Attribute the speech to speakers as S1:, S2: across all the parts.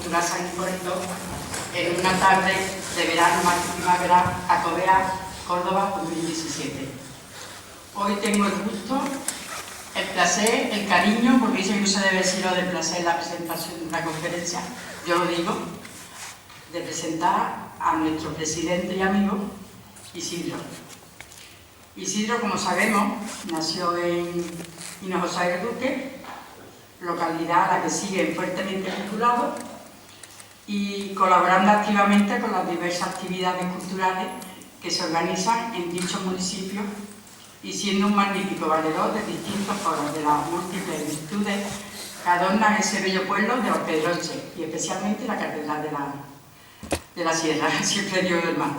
S1: Cultural San Hipólito en una tarde de verano más que primavera, Jacobea, Córdoba, 2017. Hoy tengo el gusto, el placer, el cariño, porque dicen que no se debe decir lo del placer en la presentación de una conferencia, yo lo digo, de presentar a nuestro presidente y amigo, Isidro. Isidro, como sabemos, nació en Hinojosa del Duque, localidad a la que sigue fuertemente vinculado, y colaborando activamente con las diversas actividades culturales que se organizan en dichos municipios y siendo un magnífico valedor de distintos foros de las múltiples virtudes que adornan ese bello pueblo de Los Pedroches y especialmente la Catedral de la Sierra, siempre Dios del Mar.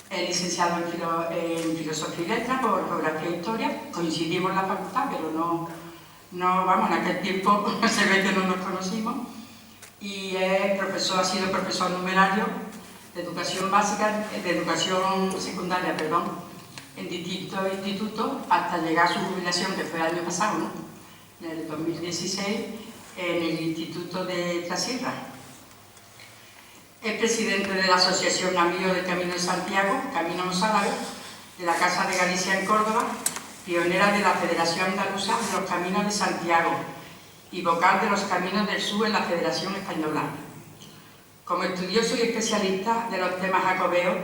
S1: Es licenciado en Filosofía y Letras por Geografía e Historia, coincidimos en la facultad, pero no vamos, en aquel tiempo se ve que no nos conocimos, y es profesor, ha sido profesor numerario de educación básica, de educación secundaria, perdón, en distintos institutos hasta llegar a su jubilación, que fue el año pasado, ¿no? En el 2016, en el Instituto de la Sierra. Es presidente de la Asociación Amigos del Camino de Santiago, Camino Mozárabe, de la Casa de Galicia en Córdoba, pionera de la Federación Andaluza de los Caminos de Santiago y vocal de los Caminos del Sur en la Federación Española. Como estudioso y especialista de los temas jacobeos,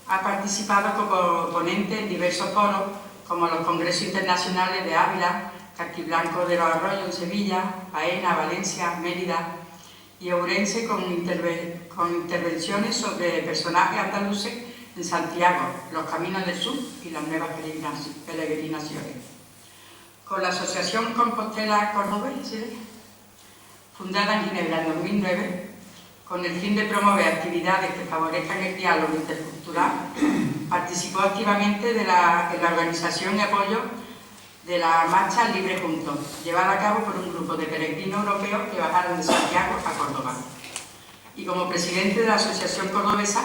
S1: ha participado como ponente en diversos foros, como los Congresos Internacionales de Ávila, Castiblanco de los Arroyos en Sevilla, Baena, Valencia, Mérida y Ourense, con intervenciones sobre personajes andaluces en Santiago, los Caminos del Sur y las nuevas peregrinaciones. Con la Asociación Compostela Cordobés, fundada en Ginebra en 2009, con el fin de promover actividades que favorezcan el diálogo intercultural, participó activamente en la organización y apoyo de la Marcha Libre Juntos, llevada a cabo por un grupo de peregrinos europeos que bajaron de Santiago a Córdoba. Y como presidente de la Asociación Cordobesa,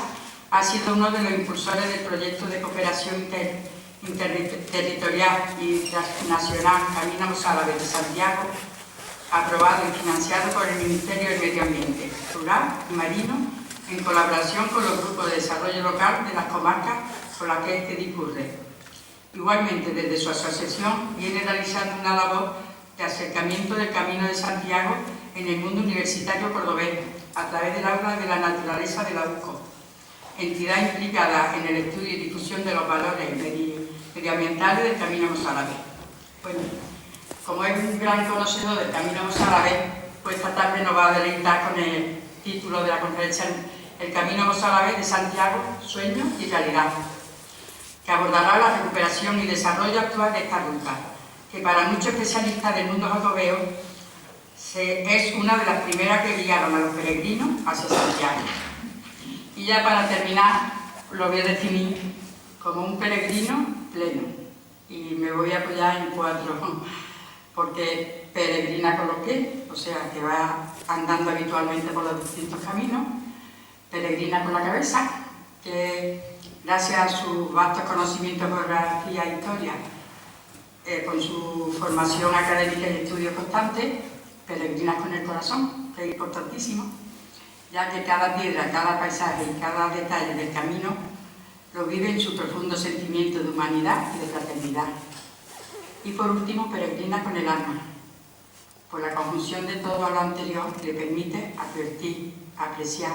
S1: ha sido uno de los impulsores del proyecto de cooperación interterritorial y transnacional Camino Mozárabe de Santiago, aprobado y financiado por el Ministerio del Medio Ambiente, Rural y Marino, en colaboración con los grupos de desarrollo local de las comarcas con las que este discurre. Igualmente, desde su asociación viene realizando una labor de acercamiento del Camino de Santiago en el mundo universitario cordobés, a través del Aula de la Naturaleza de la UCO, entidad implicada en el estudio y difusión de los valores medioambientales del Camino Mozárabe. Bueno, como es un gran conocedor del Camino Mozárabe, pues esta tarde nos va a deleitar con el título de la conferencia El Camino Mozárabe de Santiago, Sueño y Realidad, que abordará la recuperación y desarrollo actual de esta ruta, que para muchos especialistas del mundo jacobeo es una de las primeras que guiaron a los peregrinos hacia Santiago. Y ya para terminar, lo voy a definir como un peregrino pleno. Y me voy a apoyar en 4, porque peregrina con los pies, o sea, que va andando habitualmente por los distintos caminos. Peregrina con la cabeza, que gracias a sus vastos conocimientos de geografía e historia, con su formación académica y estudios constantes, peregrina con el corazón, que es importantísimo, ya que cada piedra, cada paisaje y cada detalle del camino lo vive en su profundo sentimiento de humanidad y de fraternidad. Y por último, peregrina con el alma, por la conjunción de todo lo anterior le permite advertir, apreciar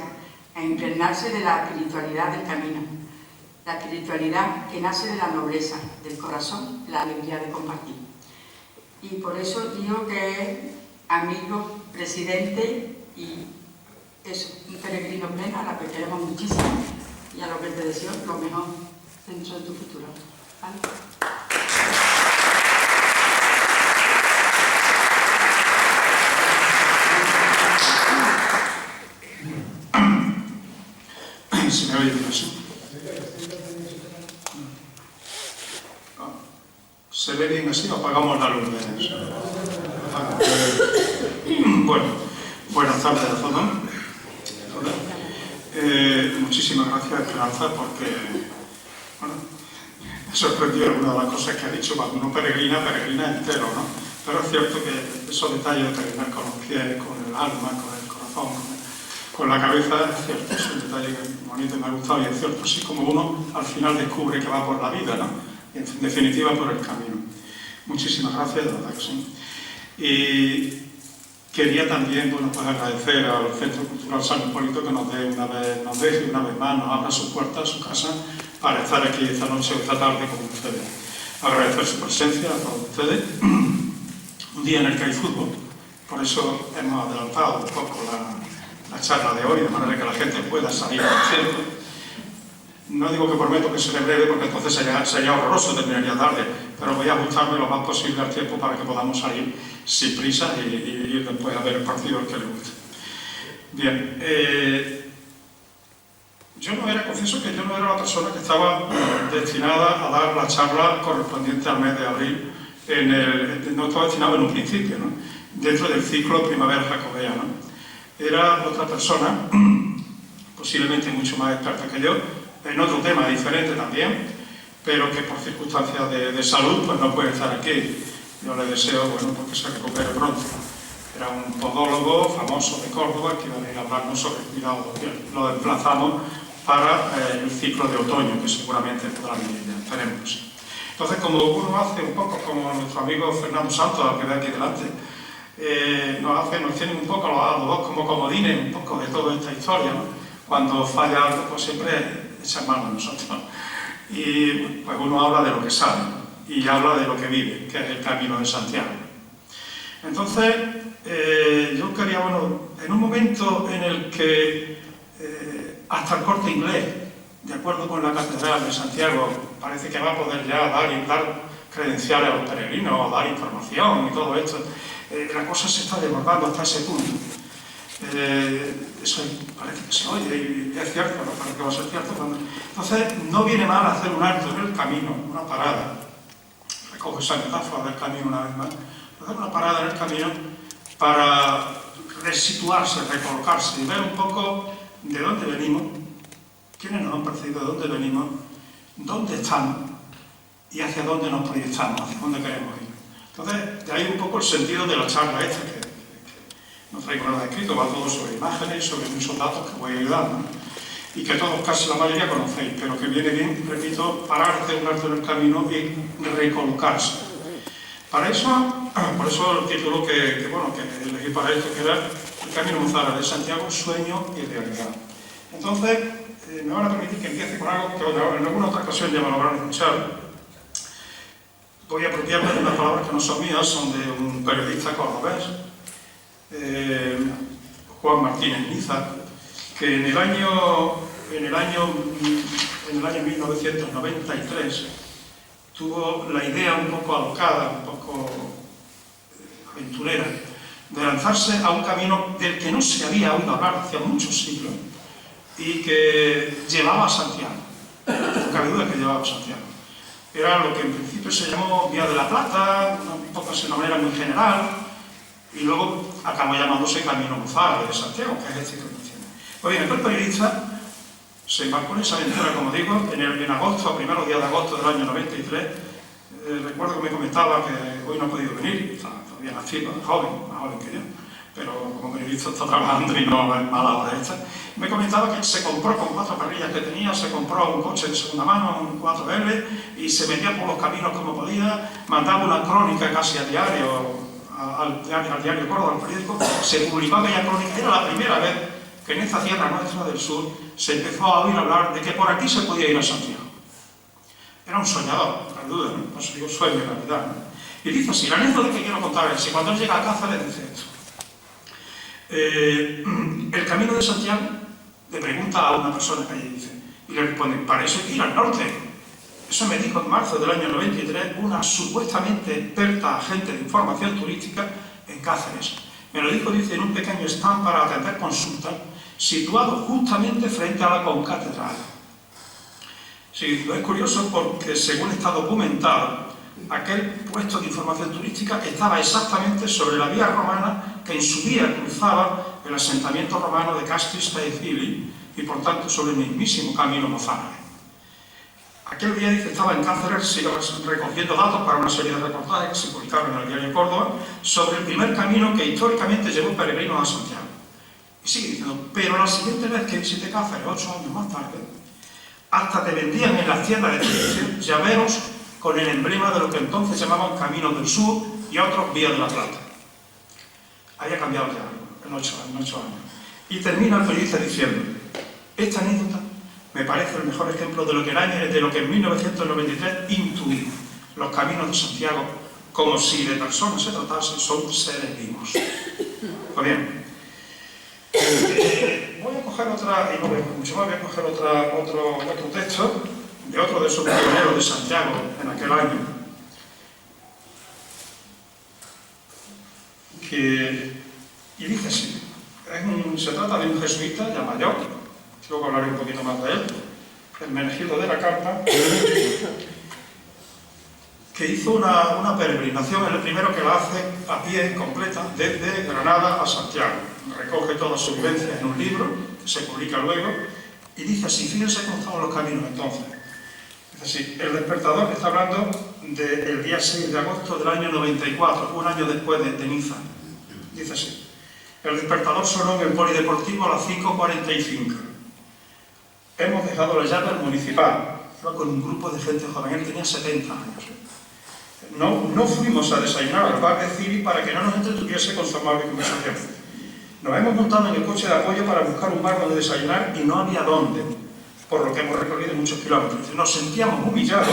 S1: e impregnarse de la espiritualidad del camino, la espiritualidad que nace de la nobleza, del corazón, la alegría de compartir. Y por eso digo que es amigo, presidente y es un peregrino pleno a la que queremos muchísimo y a lo que te deseo lo mejor dentro de tu futuro. ¿Vale?
S2: ¿Se me oye bien eso? ¿Se ve bien así o apagamos la luz de eso? Bueno, buenas tardes a todos. Muchísimas gracias, Esperanza, porque bueno, me sorprendió alguna de las cosas que ha dicho. Cuando uno peregrina entero, ¿no? Pero es cierto que esos detalles de peregrinar con los pies, con el alma, con el corazón, con la cabeza, es cierto, es un detalle que bonito me ha gustado y es cierto, así como uno al final descubre que va por la vida, ¿no? En definitiva por el camino. Muchísimas gracias, de verdad que sí. Y quería también, bueno, pues agradecer al Centro Cultural San Hipólito que nos deje una vez más, nos abra sus puertas, su casa, para estar aquí esta noche o esta tarde con ustedes. Agradecer su presencia a todos ustedes. Un día en el que hay fútbol, por eso hemos adelantado un poco la charla de hoy, de manera que la gente pueda salir al centro. No digo que prometo que seré breve, porque entonces sería horroroso, terminaría tarde, pero voy a ajustarme lo más posible al tiempo para que podamos salir sin prisa y ir después a ver el partido al que le guste. Bien, confieso que yo no era la persona que estaba destinada a dar la charla correspondiente al mes de abril, no estaba destinado en un principio, ¿no? Dentro del ciclo Primavera Jacobea, ¿no? Era otra persona, posiblemente mucho más experta que yo, en otro tema diferente también, pero que por circunstancias de salud pues no puede estar aquí. Yo le deseo, bueno, porque se recupere pronto. Era un podólogo famoso de Córdoba que iba a venir a hablarnos sobre el cuidado de la piel. Lo desplazamos para el ciclo de otoño, que seguramente podrá venir ya, esperemos. Entonces, como uno hace un poco como nuestro amigo Fernando Santos, al que ve aquí delante, nos tienen un poco a los dos como comodines, un poco de toda esta historia, ¿no? Cuando falla algo, pues siempre echan mano a nosotros. Y pues uno habla de lo que sabe y habla de lo que vive, que es el Camino de Santiago. Entonces, yo quería, bueno, en un momento en el que hasta el Corte Inglés, de acuerdo con la Catedral de Santiago, parece que va a poder ya dar credenciales a los peregrinos, o dar información y todo esto, la cosa se está desbordando hasta ese punto. Eso parece que se oye y es cierto, ¿no? Parece que va a ser cierto. Entonces, no viene mal hacer un alto en el camino, una parada. Recoge esa metáfora del camino una vez más. Hacer una parada en el camino para resituarse, recolocarse y ver un poco de dónde venimos, quiénes nos han precedido, de dónde venimos, dónde estamos y hacia dónde nos proyectamos, hacia dónde queremos ir. Entonces, de ahí un poco el sentido de la charla esta, que no traigo nada escrito, va todo sobre imágenes, sobre muchos datos que voy a ayudar, ¿no? Y que todos, casi la mayoría, conocéis, pero que viene bien, repito, pararse un rato en el camino y recolocarse. Para eso, por eso el título que elegí para esto, que era El Camino Mozárabe de Santiago, sueño y realidad. Entonces, me van a permitir que empiece con algo que en alguna otra ocasión ya me lo habrán escuchado. Voy a apropiarme de unas palabras que no son mías, son de un periodista cordobés, Juan Martínez Niza, que en el año 1993 tuvo la idea un poco alocada, un poco aventurera, de lanzarse a un camino del que no se había oído hablar hacía muchos siglos y que llevaba a Santiago. No cabe duda que llevaba a Santiago. Era lo que en principio se llamó Vía de la Plata, un poco de una manera muy general, y luego acabó llamándose Camino Mozárabe de Santiago, que es este que menciona. Pues bien, el periodista se embarcó en esa aventura, como digo, en agosto, a primeros días de agosto del año 93. Recuerdo que me comentaba que hoy no ha podido venir, está todavía nacido, más joven que yo, pero como periodista está trabajando y no es mala hora esta. Me comentaba que se compró con 4 parrillas que tenía, se compró un coche de segunda mano, un 4L, y se metía por los caminos como podía, mandaba una crónica casi a diario, al diario Córdoba, al periódico, se publicó aquella crónica. Era la primera vez que en esta tierra nuestra del sur se empezó a oír hablar de que por aquí se podía ir a Santiago. Era un soñador, no duda, ¿no? Pues digo sueño en realidad, ¿no? Y dice así, la anécdota que quiero contar es que cuando él llega a Cáceres dice esto. El Camino de Santiago le pregunta a una persona que allí dice, y le responde, para eso hay que ir al norte. Eso me dijo en marzo del año 93 una supuestamente experta agente de información turística en Cáceres. Me lo dijo, dice, en un pequeño stand para atender consultas, situado justamente frente a la concatedral. Sí, es curioso porque, según está documentado, aquel puesto de información turística estaba exactamente sobre la vía romana que en su día cruzaba el asentamiento romano de Castris Paecili y, por tanto, sobre el mismísimo Camino Mozárabe. Aquel día, dice, estaba en Cáceres recogiendo datos para una serie de reportajes que se publicaron en el diario Córdoba sobre el primer camino que históricamente llevó peregrinos a Santiago. Y sigue diciendo, pero la siguiente vez que visité Cáceres, 8 años más tarde, hasta te vendían en las tiendas de televisión llaveros con el emblema de lo que entonces llamaban Caminos del Sur y otros Vías de la Plata. Había cambiado ya en 8 años. Y termina el periodista diciendo, esta anécdota me parece el mejor ejemplo de lo que en 1993 intuí los caminos de Santiago, como si de personas se tratase, son seres vivos. Pues bien, voy a coger otra, y no voy a mucho más, voy a coger otro texto de otro de esos pioneros de Santiago en aquel año, y dice así, se trata de un jesuita ya mayor, luego hablaré un poquito más de él, el Menegildo de la Carpa, que hizo una peregrinación, el primero que la hace a pie completa, desde Granada a Santiago. Recoge todas sus vivencias en un libro, que se publica luego, y dice así, fíjense cómo estaban los caminos entonces. Dice así, el despertador está hablando del día 6 de agosto del año 94, un año después de Niza. Dice así, el despertador sonó en el polideportivo a las 5:45. Hemos dejado la llave al municipal, con un grupo de gente joven, él tenía 70 años. No fuimos a desayunar al bar de Ciri para que no nos entretuviese con su amable conversación. Nos hemos montado en el coche de apoyo para buscar un bar donde desayunar y no había dónde, por lo que hemos recorrido muchos kilómetros. Nos sentíamos humillados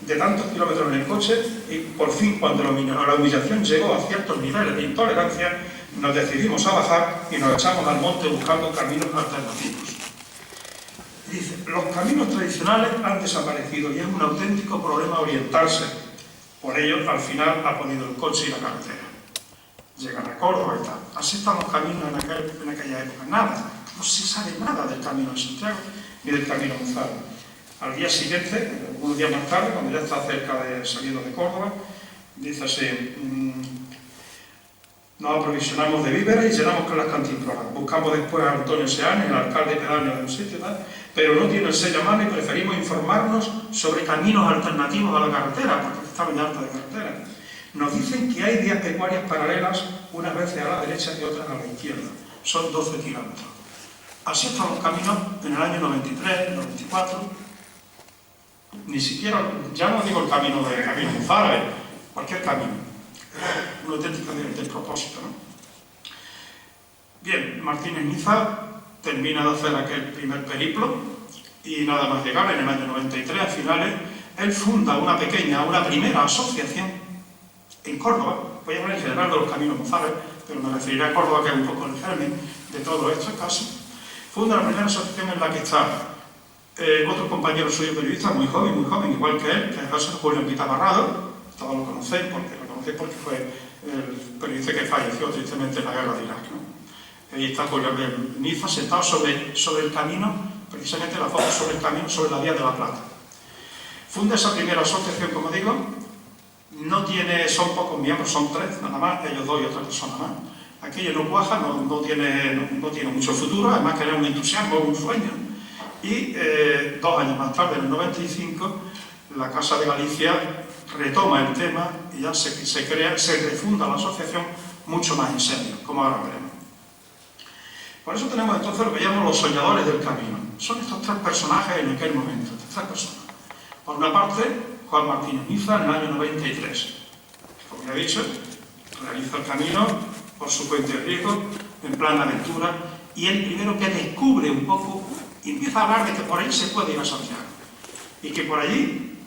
S2: de tantos kilómetros en el coche y por fin, cuando la humillación llegó a ciertos niveles de intolerancia, nos decidimos a bajar y nos echamos al monte buscando caminos alternativos. Dice, los caminos tradicionales han desaparecido y es un auténtico problema orientarse. Por ello, al final, ha ponido el coche y la carretera. Llegan a Córdoba y tal. Así están los caminos en aquella época. Nada. No se sabe nada del camino de Santiago ni del camino de Gonzalo. Al día siguiente, unos días más tarde, cuando ya está cerca de saliendo de Córdoba, dice así, nos aprovisionamos de víveres y llenamos con las cantimploras. Buscamos después a Antonio Seanes, el alcalde pedáneo de un sitio y tal, pero no tiene el sello a mano y preferimos informarnos sobre caminos alternativos a la carretera, porque estaban ya hartos de carretera. Nos dicen que hay vías pecuarias paralelas, unas veces a la derecha y otras a la izquierda. Son 12 kilómetros. Así están los caminos en el año 93, 94. Ni siquiera, ya no digo el camino de Camino González, cualquier camino. Una auténtica despropósito, ¿no? Bien, Martínez Niza termina de hacer aquel primer periplo y nada más llegar en el año 93, a finales, él funda una primera asociación en Córdoba. Voy a hablar en general de los caminos González, pero me referiré a Córdoba, que es un poco el germen de todo esto casi. Funda la primera asociación en la que está otro compañero suyo periodista, muy joven, igual que él, que es José Julio Pita Barrado. Todos lo conocéis porque fue el periodista que falleció tristemente en la guerra de Irak, ¿no? Ahí está Julio Niza sentado sobre el camino, precisamente la foto sobre el camino, sobre la Vía de la Plata. Funda esa primera asociación, como digo, son pocos miembros, son 3 nada más, ellos 2 y otra persona más. Aquello no cuaja, no tiene mucho futuro, además que era un entusiasmo, un sueño. Y 2 años más tarde, en el 95, la Casa de Galicia retoma el tema y ya se refunda la asociación mucho más en serio, como ahora veremos. Por eso tenemos entonces lo que llamamos los soñadores del camino. Son estos 3 personajes en aquel momento, estas 3 personas. Por una parte, Juan Martínez Niza en el año 93. Como ya he dicho, realiza el camino por su cuenta de riesgo, en plan de aventura, y el primero que descubre un poco y empieza a hablar de que por ahí se puede ir a Santiago. Y que por allí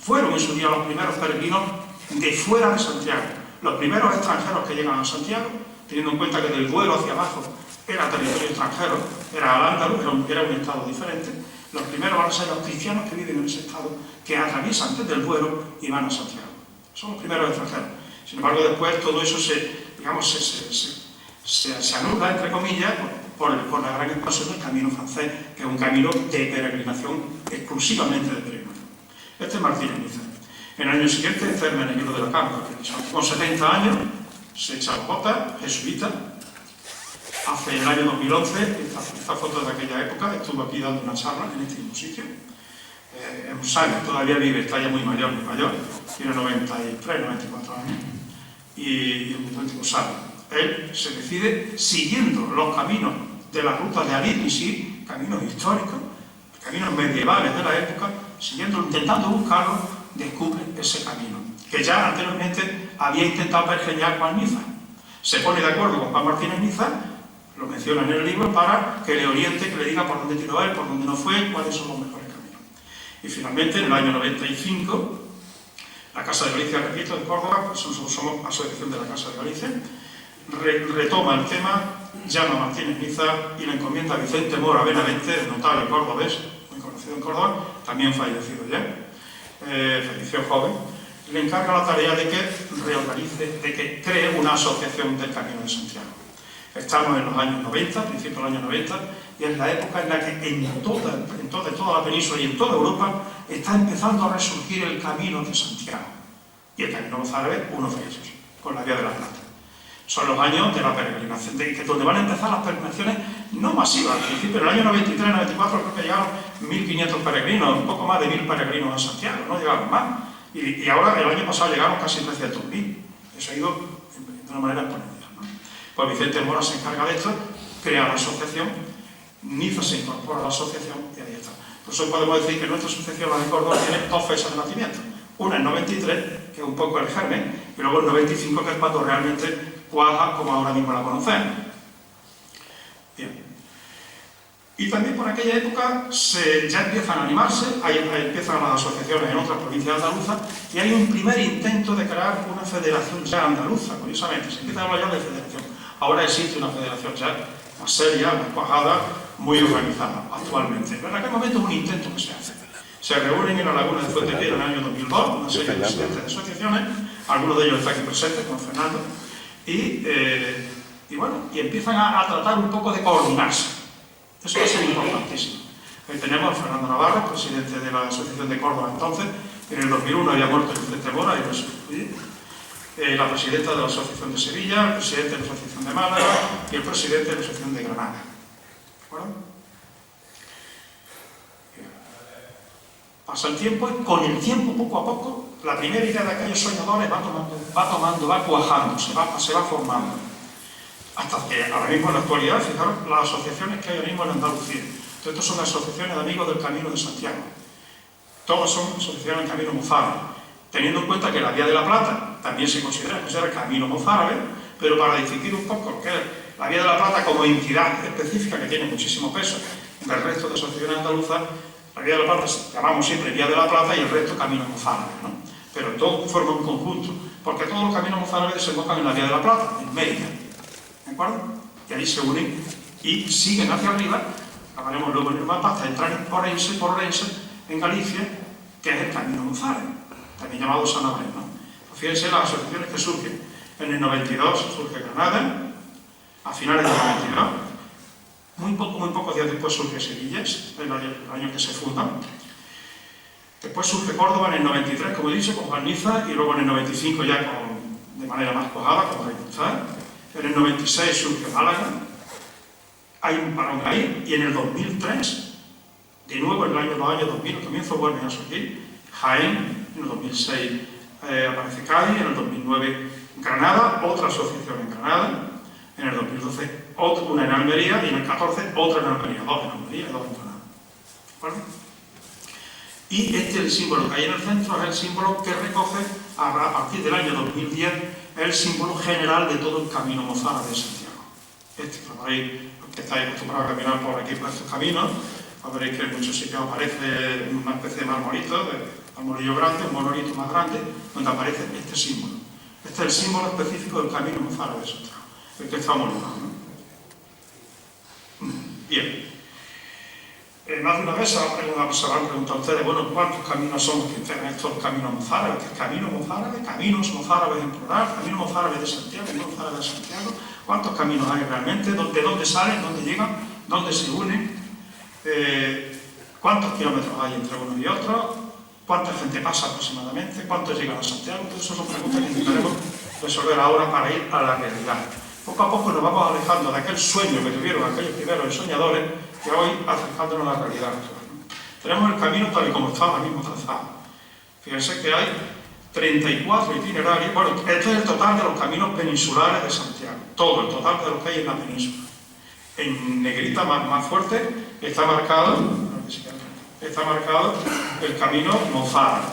S2: fueron en su día los primeros peregrinos de fuera de Santiago. Los primeros extranjeros que llegan a Santiago, teniendo en cuenta que del Duero hacia abajo era territorio extranjero, era Al-Ándalus, era un estado diferente. Los primeros van a ser los cristianos que viven en ese estado, que atraviesan desde el Duero y van a Santiago. Son los primeros extranjeros. Sin embargo, después todo eso se anula, entre comillas, por la gran expansión del camino francés, que es un camino de peregrinación, exclusivamente de peregrinación. Este es Martínez Niza. En el año siguiente está el Menegildo de la Carpa, con 70 años, se echa la bota, jesuita. Hace el año 2011, esta foto de aquella época, estuvo aquí dando una charla en este mismo sitio. Es un sabio, todavía vive, está ya muy mayor, tiene 93, 94 años, y un auténtico sabio. él se decide siguiendo los caminos de las rutas de Alí, caminos históricos, caminos medievales de la época, siguiendo, intentando buscarlo, descubre ese camino, que ya anteriormente había intentado pergeñar Juan Niza. Se pone de acuerdo con Juan Martínez Niza, lo menciona en el libro, para que le oriente, que le diga por dónde tiró él, por dónde no fue, cuáles son los mejores caminos. Y finalmente, en el año 95, la Casa de Galicia, repito, de Córdoba, pues somos asociación de la Casa de Galicia, retoma el tema, llama a Martínez Niza y le encomienda a Vicente Mora Benavente, notable cordobés, muy conocido en Córdoba, también fallecido ya, falleció joven, le encarga la tarea de que reorganice, de que cree una asociación del Camino de Santiago. Estamos en los años 90, principios de los años 90, y es la época en la que en toda la península y en toda Europa está empezando a resurgir el Camino de Santiago. Y el Camino Mozárabe, uno de ellos, con la Vía de la Plata. Son los años de la peregrinación, donde van a empezar las peregrinaciones no masivas. Al principio, en el año 93, 94, creo que llegaron 1.500 peregrinos, un poco más de 1.000 peregrinos a Santiago, no llegaron más. Y ahora, el año pasado, llegaron casi 300.000. Eso ha ido de una manera exponencial, ¿no? Pues Vicente Mora se encarga de esto, crea la asociación, Niza se incorpora a la asociación y ahí está. Por eso podemos decir que nuestra asociación, la de Córdoba, tiene dos fechas de nacimiento. Una en 93, que es un poco el germen, y luego en 95, que es cuando realmente cuaja como ahora mismo la conocemos. Bien. Y también por aquella época ya empiezan a animarse, empiezan las asociaciones en otras provincias andaluzas y hay un primer intento de crear una federación ya andaluza, curiosamente, se empieza a hablar ya de federación. Ahora existe una federación ya más seria, más cuajada, muy organizada actualmente. Pero en aquel momento es un intento que se hace. Se reúnen en la laguna de Fuentepiedra en el año 2002, una serie de presidentes de asociaciones, algunos de ellos están aquí presentes, con Fernando, y bueno, y empiezan a tratar un poco de coordinarse. Eso va a ser importantísimo. Ahí tenemos a Fernando Navarro, presidente de la Asociación de Córdoba entonces, en el 2001 había muerto Vicente Mora, y pues, la presidenta de la Asociación de Sevilla, el presidente de la Asociación de Málaga y el presidente de la Asociación de Granada. ¿De acuerdo? Pasa el tiempo y con el tiempo, poco a poco, la primera idea de aquellos soñadores va cuajando, se va formando. Hasta que ahora mismo en la actualidad, fijaros las asociaciones que hay ahora mismo en Andalucía. Entonces, estas son asociaciones de amigos del Camino de Santiago. Todas son asociaciones del Camino Mozárabe, teniendo en cuenta que la Vía de la Plata también se considera Camino Mozárabe, pero para distinguir un poco lo que es la Vía de la Plata como entidad específica que tiene muchísimo peso en el resto de asociaciones andaluzas, la Vía de la Plata llamamos siempre Vía de la Plata y el resto Camino Mozárabe, ¿no? Pero todo forma un conjunto, porque todos los caminos mozárabes desembocan en la Vía de la Plata, en Mérida. ¿De acuerdo? Y ahí se unen y siguen hacia arriba, hablaremos luego en el mapa, hasta entrar en Orense, en Galicia, que es el Camino Mozárabe, también llamado San Abreu, ¿no? Pues fíjense las asociaciones que surgen. En el 92 surge Granada, a finales del 92, muy pocos días después surge Sevilla, el año que se fundan. Después surge Córdoba en el 93, como he dicho, con Juan Niza, y luego en el 95 ya de manera más cuajada, con Rey González. En el 96 surge Málaga, hay un parón ahí, y en el 2003, de nuevo en los años 2000, al comienzo vuelven a surgir Jaén, en el 2006 aparece Cádiz, en el 2009 Granada, otra asociación en Granada, en el 2012 una en Almería, y en el 2014 otra en Almería, dos en Almería y dos en Granada. ¿De acuerdo? Y este es el símbolo que hay en el centro, es el símbolo que recoge a partir del año 2010 el símbolo general de todo el Camino Mozárabe de Santiago. Como veréis, los que estáis acostumbrados a caminar por aquí por estos caminos, veréis que en muchos sitios aparece una especie de marmolito, de marmolillo grande, un monolito más grande, donde aparece este símbolo. Este es el símbolo específico del Camino Mozárabe de Santiago, el que estamos llamando. Bien. Más de una vez se habrán preguntado ustedes, bueno, ¿cuántos caminos son los que integran estos caminos mozárabes? ¿Qué es camino mozárabe? ¿Caminos mozárabes en plural? ¿Camino mozárabe de Santiago? ¿Camino mozárabe de Santiago? ¿Cuántos caminos hay realmente? ¿De dónde salen? ¿Dónde llegan? ¿Dónde se unen? ¿Cuántos kilómetros hay entre uno y otro? ¿Cuánta gente pasa aproximadamente? ¿Cuántos llegan a Santiago? Todas esas son preguntas que intentaremos resolver ahora para ir a la realidad. Poco a poco nos vamos alejando de aquel sueño que tuvieron aquellos primeros soñadores y hoy acercándonos a la realidad. Tenemos el camino tal y como está ahora mismo trazado. Fíjense que hay 34 itinerarios. Bueno, este es el total de los caminos peninsulares de Santiago, todo el total de los que hay en la península. En negrita más fuerte está marcado el camino mozárabe.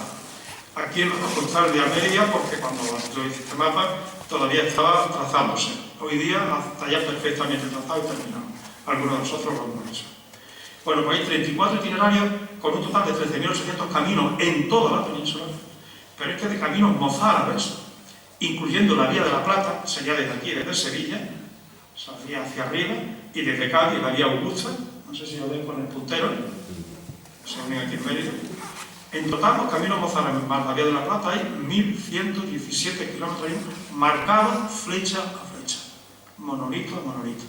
S2: Aquí en los costales de Almería, porque cuando yo hice este mapa todavía estaba trazándose. Hoy día está ya perfectamente trazado y terminado. Algunos de nosotros lo hemos hecho. Bueno, pues hay 34 itinerarios con un total de 13.800 caminos en toda la península, pero es que de caminos mozárabes, incluyendo la Vía de la Plata, sería desde aquí, desde Sevilla, saldría hacia arriba, y desde Cádiz, la Vía Augusta, no sé si lo ven con el puntero, se unen aquí en Mérida. En total, los caminos mozárabes más la Vía de la Plata hay 1.117 kilómetros marcados flecha a flecha, monolito a monolito.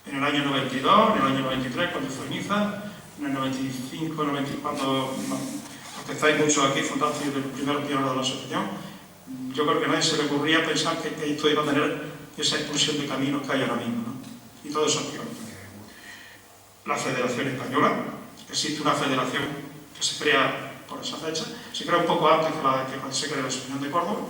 S2: En el año 92, en el año 93, cuando fue Niza, en el 95, 94, cuando estáis muchos aquí, fundados los primeros pioneros de la asociación, yo creo que a nadie se le ocurría pensar que esto iba a tener esa explosión de caminos que hay ahora mismo, ¿no? Y todos esos kilómetros. La Federación Española, existe una federación que se crea por esa fecha, se crea un poco antes que se crea la Asociación de Córdoba,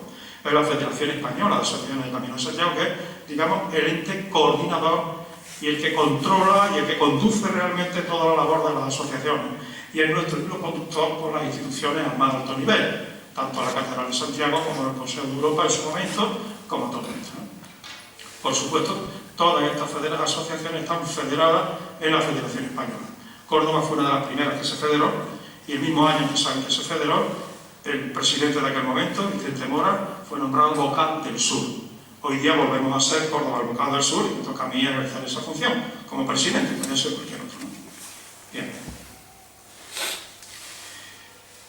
S2: es la Federación Española de Asociaciones de Caminos de Santiago, que es, digamos, el ente coordinador y el que controla y el que conduce realmente toda la labor de las asociaciones. Y es nuestro hilo conductor por las instituciones a más alto nivel, tanto la Catedral de Santiago como el Consejo de Europa en su momento, como todo esto, ¿no? Por supuesto, todas estas asociaciones están federadas en la Federación Española. Córdoba fue una de las primeras que se federó, y el mismo año que se federó, el presidente de aquel momento, Vicente Mora, fue nombrado vocal del Sur. Hoy día volvemos a ser Córdoba el vocal del Sur y me toca a mí ejercer esa función como presidente, puede ser cualquier otro, ¿no? Bien.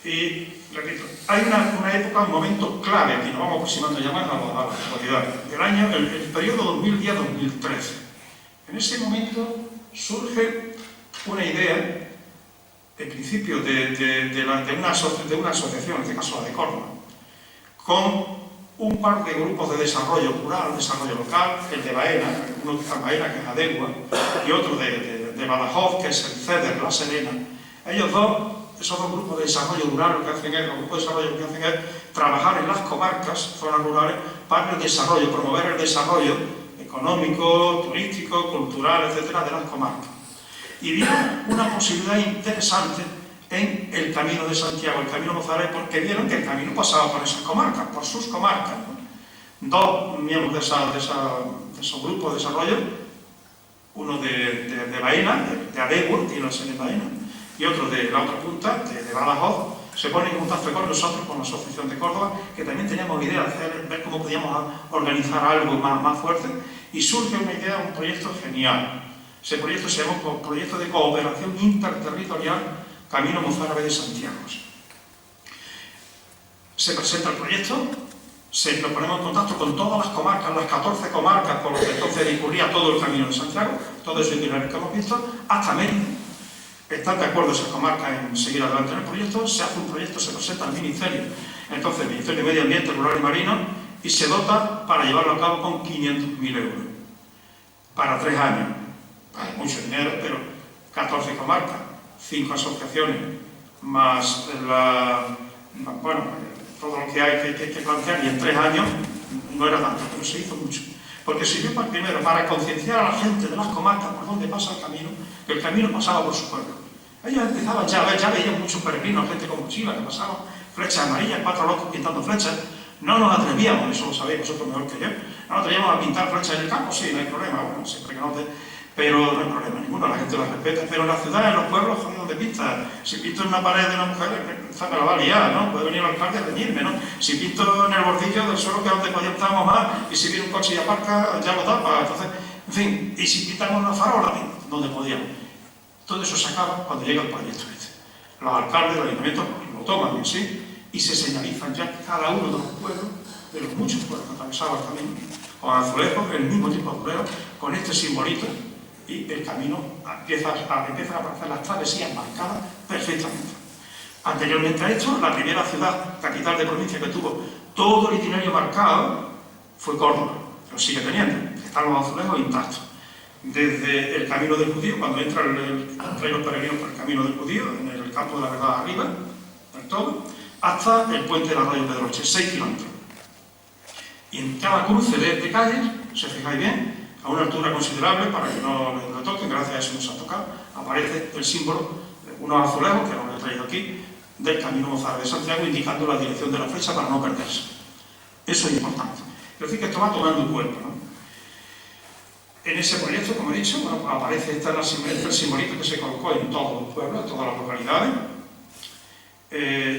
S2: Y, repito, hay una época, un momento clave, aquí nos vamos aproximando ya más a la actualidad, el periodo 2010-2013. En ese momento surge una idea, en principio, de una asociación, en este caso la de Córdoba, con un par de grupos de desarrollo rural, desarrollo local, el de Baena, uno que está en Baena, que es Adegua, y otro de Badajoz, que es el CEDER, La Serena. Ellos dos, esos dos grupos de desarrollo rural, los grupos de desarrollo lo que hacen es trabajar en las comarcas, zonas rurales, para el desarrollo, promover el desarrollo económico, turístico, cultural, etcétera, de las comarcas. Y vieron una posibilidad interesante en el Camino de Santiago, el Camino mozárabe, porque vieron que el camino pasaba por esas comarcas, por sus comarcas, ¿no? Dos miembros de esos grupos de desarrollo, uno de Baena, de Adegua, tiene la sede en Baena, y otro de la otra punta, de Badajoz, se ponen en contacto con nosotros, con la Asociación de Córdoba, que también teníamos idea de ver cómo podíamos organizar algo más fuerte, y surge una idea, un proyecto genial. Ese proyecto se llama Proyecto de Cooperación Interterritorial Camino Mozárabe de Santiago. Se presenta el proyecto, nos ponemos en contacto con todas las comarcas, las 14 comarcas por las que entonces discurría todo el Camino de Santiago, todo eso itinerario que hemos visto, hasta Mérida. Están de acuerdo esas comarcas en seguir adelante en el proyecto, se hace un proyecto, se presenta al Ministerio, entonces el Ministerio de Medio Ambiente, Rural y Marino, y se dota para llevarlo a cabo con 500.000 euros para 3 años. Hay mucho dinero, pero 14 comarcas, 5 asociaciones, más todo lo que hay que plantear, y en 3 años no era tanto, pero se hizo mucho. Porque sirvió primero para concienciar a la gente de las comarcas por donde pasa el camino, que el camino pasaba por su pueblo. Ellos empezaban ya veían muchos peregrinos, gente con mochila que pasaban, flechas amarillas, 4 locos pintando flechas. No nos atrevíamos, eso lo sabéis vosotros mejor que yo, no nos atrevíamos a pintar flechas en el campo, sí, no hay problema, bueno, siempre que no te... Pero no hay problema ninguno, la gente las respeta. Pero en las ciudades, en los pueblos, joder, donde pinta. Si pinto en una pared de una mujer, me la va a liar, ¿no? Puede venir el alcalde a reñirme, ¿no? Si pinto en el bordillo del suelo, que es donde estábamos más, y si viene un coche y aparca, ya lo tapa. Entonces, en fin, y si pintamos una farola, donde podíamos. Todo eso se acaba cuando llega el proyecto este. Los alcaldes, los ayuntamientos lo toman en sí, y se señalizan ya cada uno de los pueblos, de los muchos pueblos que atravesaban el camino, con azulejos, el mismo tipo de azulejos, con este simbolito, y el camino empieza a aparecer las travesías marcadas perfectamente. Anteriormente a esto, la primera ciudad, capital de provincia que tuvo todo el itinerario marcado fue Córdoba, lo sigue teniendo, están los azulejos intactos. Desde el Camino del Judío, cuando entran los peregrinos por el Camino del Judío, en el campo de la verdad arriba, del todo, hasta el puente del Arroyo Pedroche, 6 kilómetros. Y en cada cruce de calles, si os fijáis bien, a una altura considerable, para que no lo toquen, gracias a eso nos ha tocado, aparece el símbolo, unos azulejos, que no lo he traído aquí, del Camino Mozárabe de Santiago, indicando la dirección de la flecha para no perderse. Eso es importante. Es decir, que esto va tomando cuerpo, ¿no? En ese proyecto, como he dicho, bueno, pues aparece este simbolito que se colocó en todos los pueblos, en todas las localidades.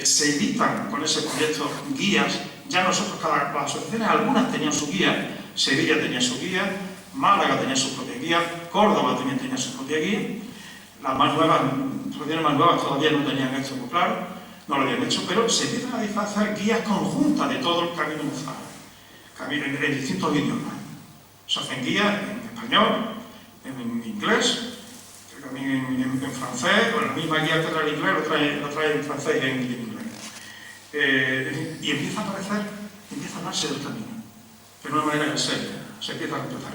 S2: Se editan con ese proyecto guías. Ya nosotros, las asociaciones, algunas tenían su guía, Sevilla tenía su guía, Málaga tenía su propia guía, Córdoba también tenía su propia guía. Las más nuevas, las asociaciones más nuevas todavía no tenían esto muy claro, no lo habían hecho, pero se empiezan a hacer guías conjuntas de todo el Camino Mozárabe, en distintos idiomas. Se hacen guías en español, en inglés, también en francés, o la misma guía que trae en inglés lo trae en francés y en inglés. Y empieza a aparecer, empieza a hablarse del camino, de una manera en serio, se empieza a empezar.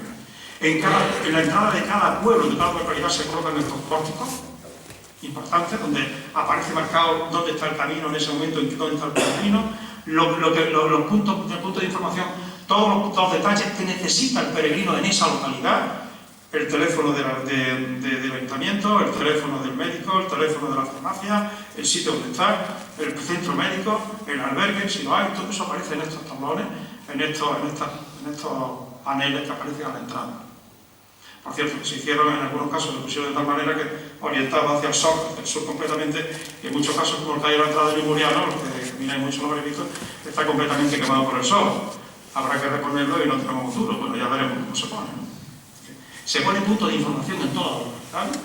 S2: En la entrada de cada pueblo, de cada localidad, se colocan estos pórticos importantes, donde aparece marcado dónde está el camino en ese momento, dónde está el camino, los puntos de información, todos los detalles que necesita el peregrino en esa localidad, el teléfono del ayuntamiento, el teléfono del médico, el teléfono de la farmacia, el sitio donde está, el centro médico, el albergue, si lo hay, todo eso aparece en estos tablones, en estos paneles que aparecen a la entrada. Por cierto, que se hicieron en algunos casos, lo pusieron de tal manera que orientaba hacia el sur completamente, y en muchos casos, como el que hay a la entrada del Limuriano, los que miráis mucho lo habréis visto, está completamente quemado por el sol. Habrá que reponerlo y no tenemos duro, bueno, ya veremos cómo se pone, ¿no? Se pone punto de información en todas las localidades.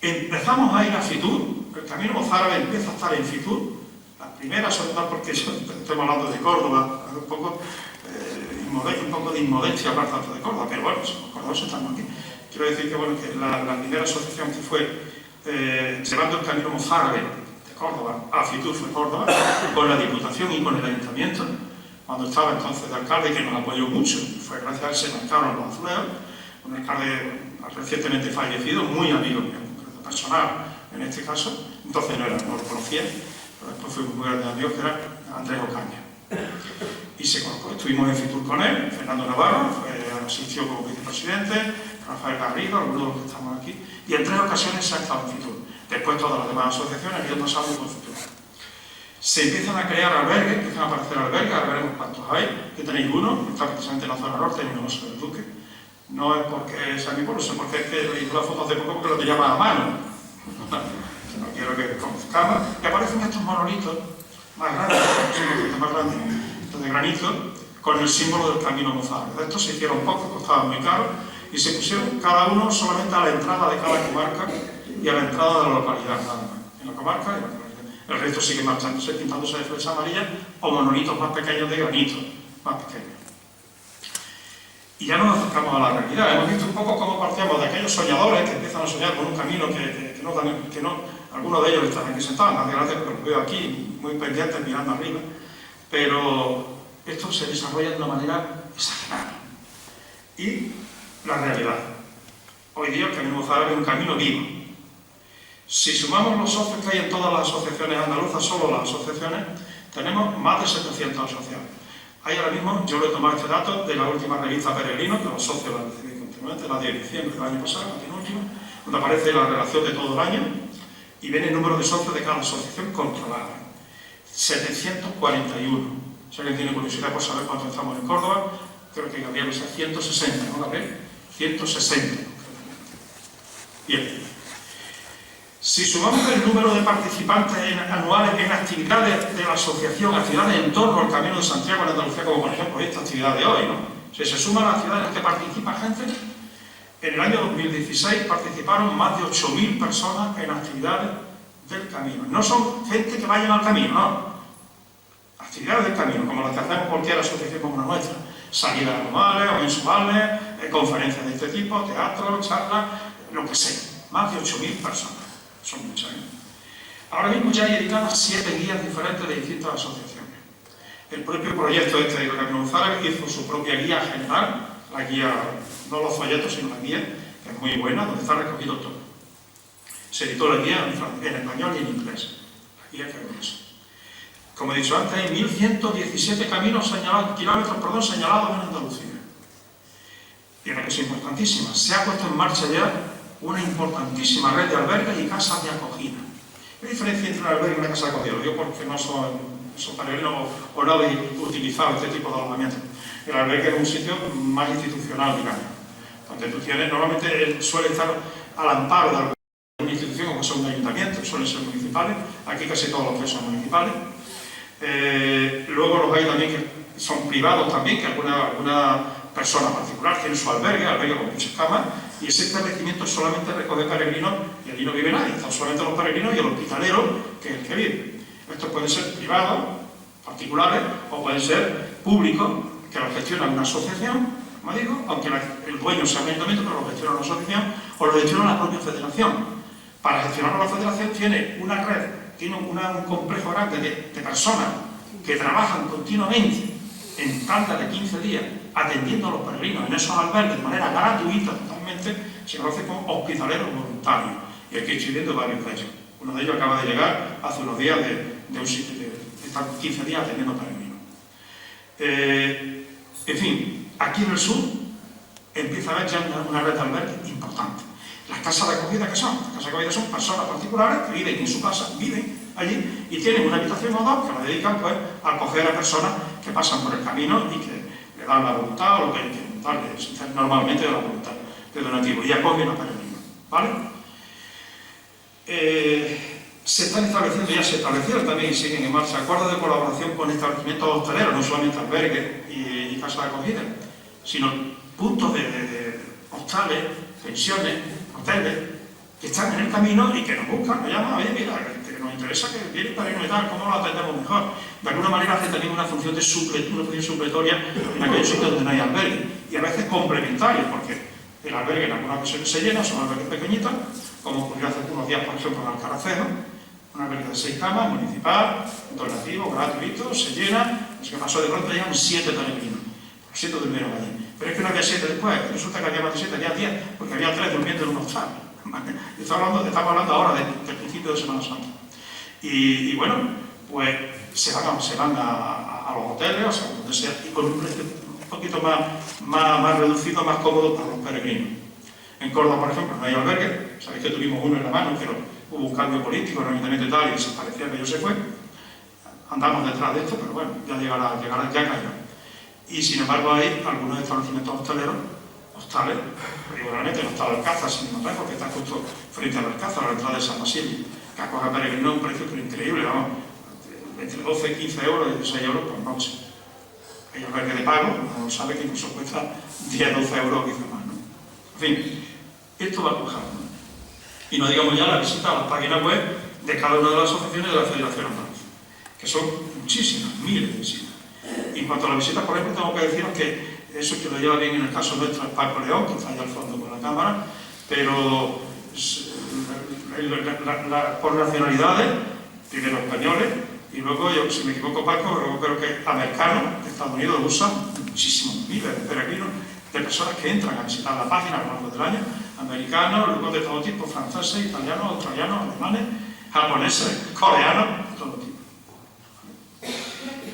S2: Empezamos a ir a Fitur, el Camino Mozárabe empieza a estar en Fitur, la primera, sobre todo porque estamos hablando de Córdoba, un poco de inmodestia aparte de Córdoba, pero bueno, los cordobeses estamos aquí. Quiero decir que, bueno, que la primera asociación que fue llevando el Camino Mozárabe de Córdoba a Fitur fue Córdoba, con la Diputación y con el Ayuntamiento, cuando estaba entonces de alcalde, que nos apoyó mucho, fue gracias a él se marcaron los azulejos, un alcalde recientemente fallecido, muy amigo mío, personal en este caso, entonces no lo conocía, pero después fuimos muy grandes amigos, que era Andrés Ocaña. Y se colocó, estuvimos en Fitur con él, Fernando Navarro, asistió como vicepresidente, Rafael Garrido, algunos de los que estamos aquí, y en 3 ocasiones se ha estado en Fitur. Después todas las demás asociaciones habían pasado por Fitur. Se empiezan a crear albergues, empiezan a aparecer albergues, ahora veremos cuántos hay, que tenéis uno, está precisamente en la zona norte, en el Oso del Duque. No es porque sea mi pueblo, sino porque es que le hice la foto hace poco porque lo te llama a mano. No quiero que conozcamos. Y aparecen estos monolitos más grandes, estos de granito, con el símbolo del Camino Mozárabe. De estos se hicieron pocos, costaban muy caros, y se pusieron cada uno solamente a la entrada de cada comarca y a la entrada de la localidad, nada más. En la comarca y en la localidad. El resto sigue marchándose, pintándose de flecha amarilla o monolitos más pequeños de granito, más pequeños. Y ya nos acercamos a la realidad. Hemos visto un poco cómo partíamos de aquellos soñadores que empiezan a soñar con un camino que no, algunos de ellos están aquí sentados, más gracias porque los veo aquí, muy pendientes, mirando arriba, pero esto se desarrolla de una manera exagerada. Y la realidad. Hoy día el Camino Mozárabe es un camino vivo. Si sumamos los socios que hay en todas las asociaciones andaluzas, solo las asociaciones, tenemos más de 700 asociados. Hay ahora mismo, yo le he tomado este dato de la última revista Peregrino, que los socios la recibí continuamente, la de diciembre del año pasado, la penúltima, donde aparece la relación de todo el año y viene el número de socios de cada asociación controlada. 741. Si alguien tiene curiosidad por saber cuánto estamos en Córdoba, creo que Gabriel es 160, ¿no, Gabriel? 160. Bien. Si sumamos el número de participantes anuales en actividades de la asociación, actividades en torno al Camino de Santiago en Andalucía, como por ejemplo esta actividad de hoy, ¿no? Si se suman las actividades en las que participa gente, en el año 2016 participaron más de 8.000 personas en actividades del camino. No son gente que vayan al camino, no. Actividades del camino, como las que hacemos cualquier asociación como la nuestra. Salidas anuales o mensuales, conferencias de este tipo, teatro, charlas, lo que sea. Más de 8.000 personas. Son muchas. Ahora mismo ya hay editadas 7 guías diferentes de distintas asociaciones. El propio proyecto de Camino Mozárabe hizo su propia guía general, la guía, no los folletos, sino la guía, que es muy buena, donde está recogido todo. Se editó la guía en español y en inglés. Y es que con eso. Como he dicho antes, hay 1.117 kilómetros señalados en Andalucía. Y una cosa importantísima, se ha puesto en marcha ya una importantísima red de albergues y casas de acogida. ¿Qué diferencia entre un albergue y una casa de acogida? Lo digo porque no son peregrinos o no habéis utilizado este tipo de alojamiento. El albergue es un sitio más institucional, digamos, donde tú tienes, normalmente suele estar al amparo de alguna institución, como son un ayuntamiento, suelen ser municipales, aquí casi todos los que son municipales. Luego los hay también que son privados también, que alguna persona particular tiene su albergue con muchas camas, y ese establecimiento solamente recoge peregrinos y allí no vive nadie, están solamente los peregrinos y el hospitalero, que es el que vive. Estos pueden ser privados, particulares, o pueden ser públicos, que los gestiona una asociación, como digo, aunque el dueño sea un ayuntamiento, pero lo gestiona una asociación, o lo gestiona la propia federación. Para gestionar la federación tiene una red, tiene un complejo grande de personas que trabajan continuamente en tandas de 15 días atendiendo a los peregrinos en esos albergues de manera gratuita totalmente, se conoce como hospitaleros voluntarios. Y aquí estoy viendo varios de ellos. Uno de ellos acaba de llegar hace unos días de un sitio de estar 15 días atendiendo peregrinos. En fin, aquí en el sur empieza a haber ya una red de albergues importante. Las casas de acogida, ¿qué son? Las casas de acogida son personas particulares que viven en su casa, viven allí y tienen una habitación o dos que la dedican pues, a acoger a personas que pasan por el camino y que le dan la voluntad o lo que darle normalmente de la voluntad de donativo y acogen a peregrinos, ¿vale? Se están estableciendo, ya se establecieron también y siguen en marcha acuerdos de colaboración con establecimientos hosteleros, no solamente albergues y casas de acogida, sino puntos de hostales, pensiones, hoteles, que están en el camino y que nos buscan, nos llaman, oye, mira, que nos interesa que viene el peregrino y tal, ¿cómo lo atendemos mejor? De alguna manera hace también una función supletoria en aquellos sitios donde no hay albergue, y a veces complementaria, porque el albergue en algunas ocasiones se llena, son albergues pequeñitos, como ocurrió hace unos días, por ejemplo, en Alcaracejo, un albergue de 6 camas, municipal, donativo, gratuito, se llena, es que pasó de pronto llegan 7 peregrinos, 7 durmieron allí. Pero es que no había 7 después, resulta que había más de 7, había 10, porque había 3 durmiendo en un hostal. Estamos hablando ahora del principio de Semana Santa. Y bueno, pues se van a los hoteles, o sea, donde sea, y con un precio un poquito más reducido, más cómodo para los peregrinos. En Córdoba, por ejemplo, no hay albergue, sabéis que tuvimos uno en la mano, pero hubo un cambio político en el ayuntamiento y tal, y desaparecía, que yo se fue. Andamos detrás de esto, pero bueno, ya cayó. Y sin embargo hay algunos establecimientos hosteleros, hostales, regularmente el hostal Alcázar, sin más porque está justo frente al Alcázar, a la entrada de San Basilio, que acoge a peregrinos a un precio increíble, vamos, entre 12 y 15 euros y 16 euros por noche. Hay albergue de pago, uno sabe que incluso cuesta 10 12 euros o quizá más, ¿no? En fin, esto va a pujar, ¿no? Y no digamos ya la visita a las páginas web de cada una de las asociaciones de la Federación Andaluza, que son muchísimas, miles de visitas. Y en cuanto a las visitas, por ejemplo, tengo que deciros que eso que lo lleva bien en el caso nuestro es Paco León, que está allá al fondo con la cámara, pero por nacionalidades, primero españoles, y luego, yo, si me equivoco Paco, luego creo que americanos, de Estados Unidos lo usan muchísimos, miles de peregrinos, de personas que entran a visitar la página a lo largo del año, americanos, luego de todo tipo, franceses, italianos, australianos, alemanes, japoneses, coreanos, de todo tipo.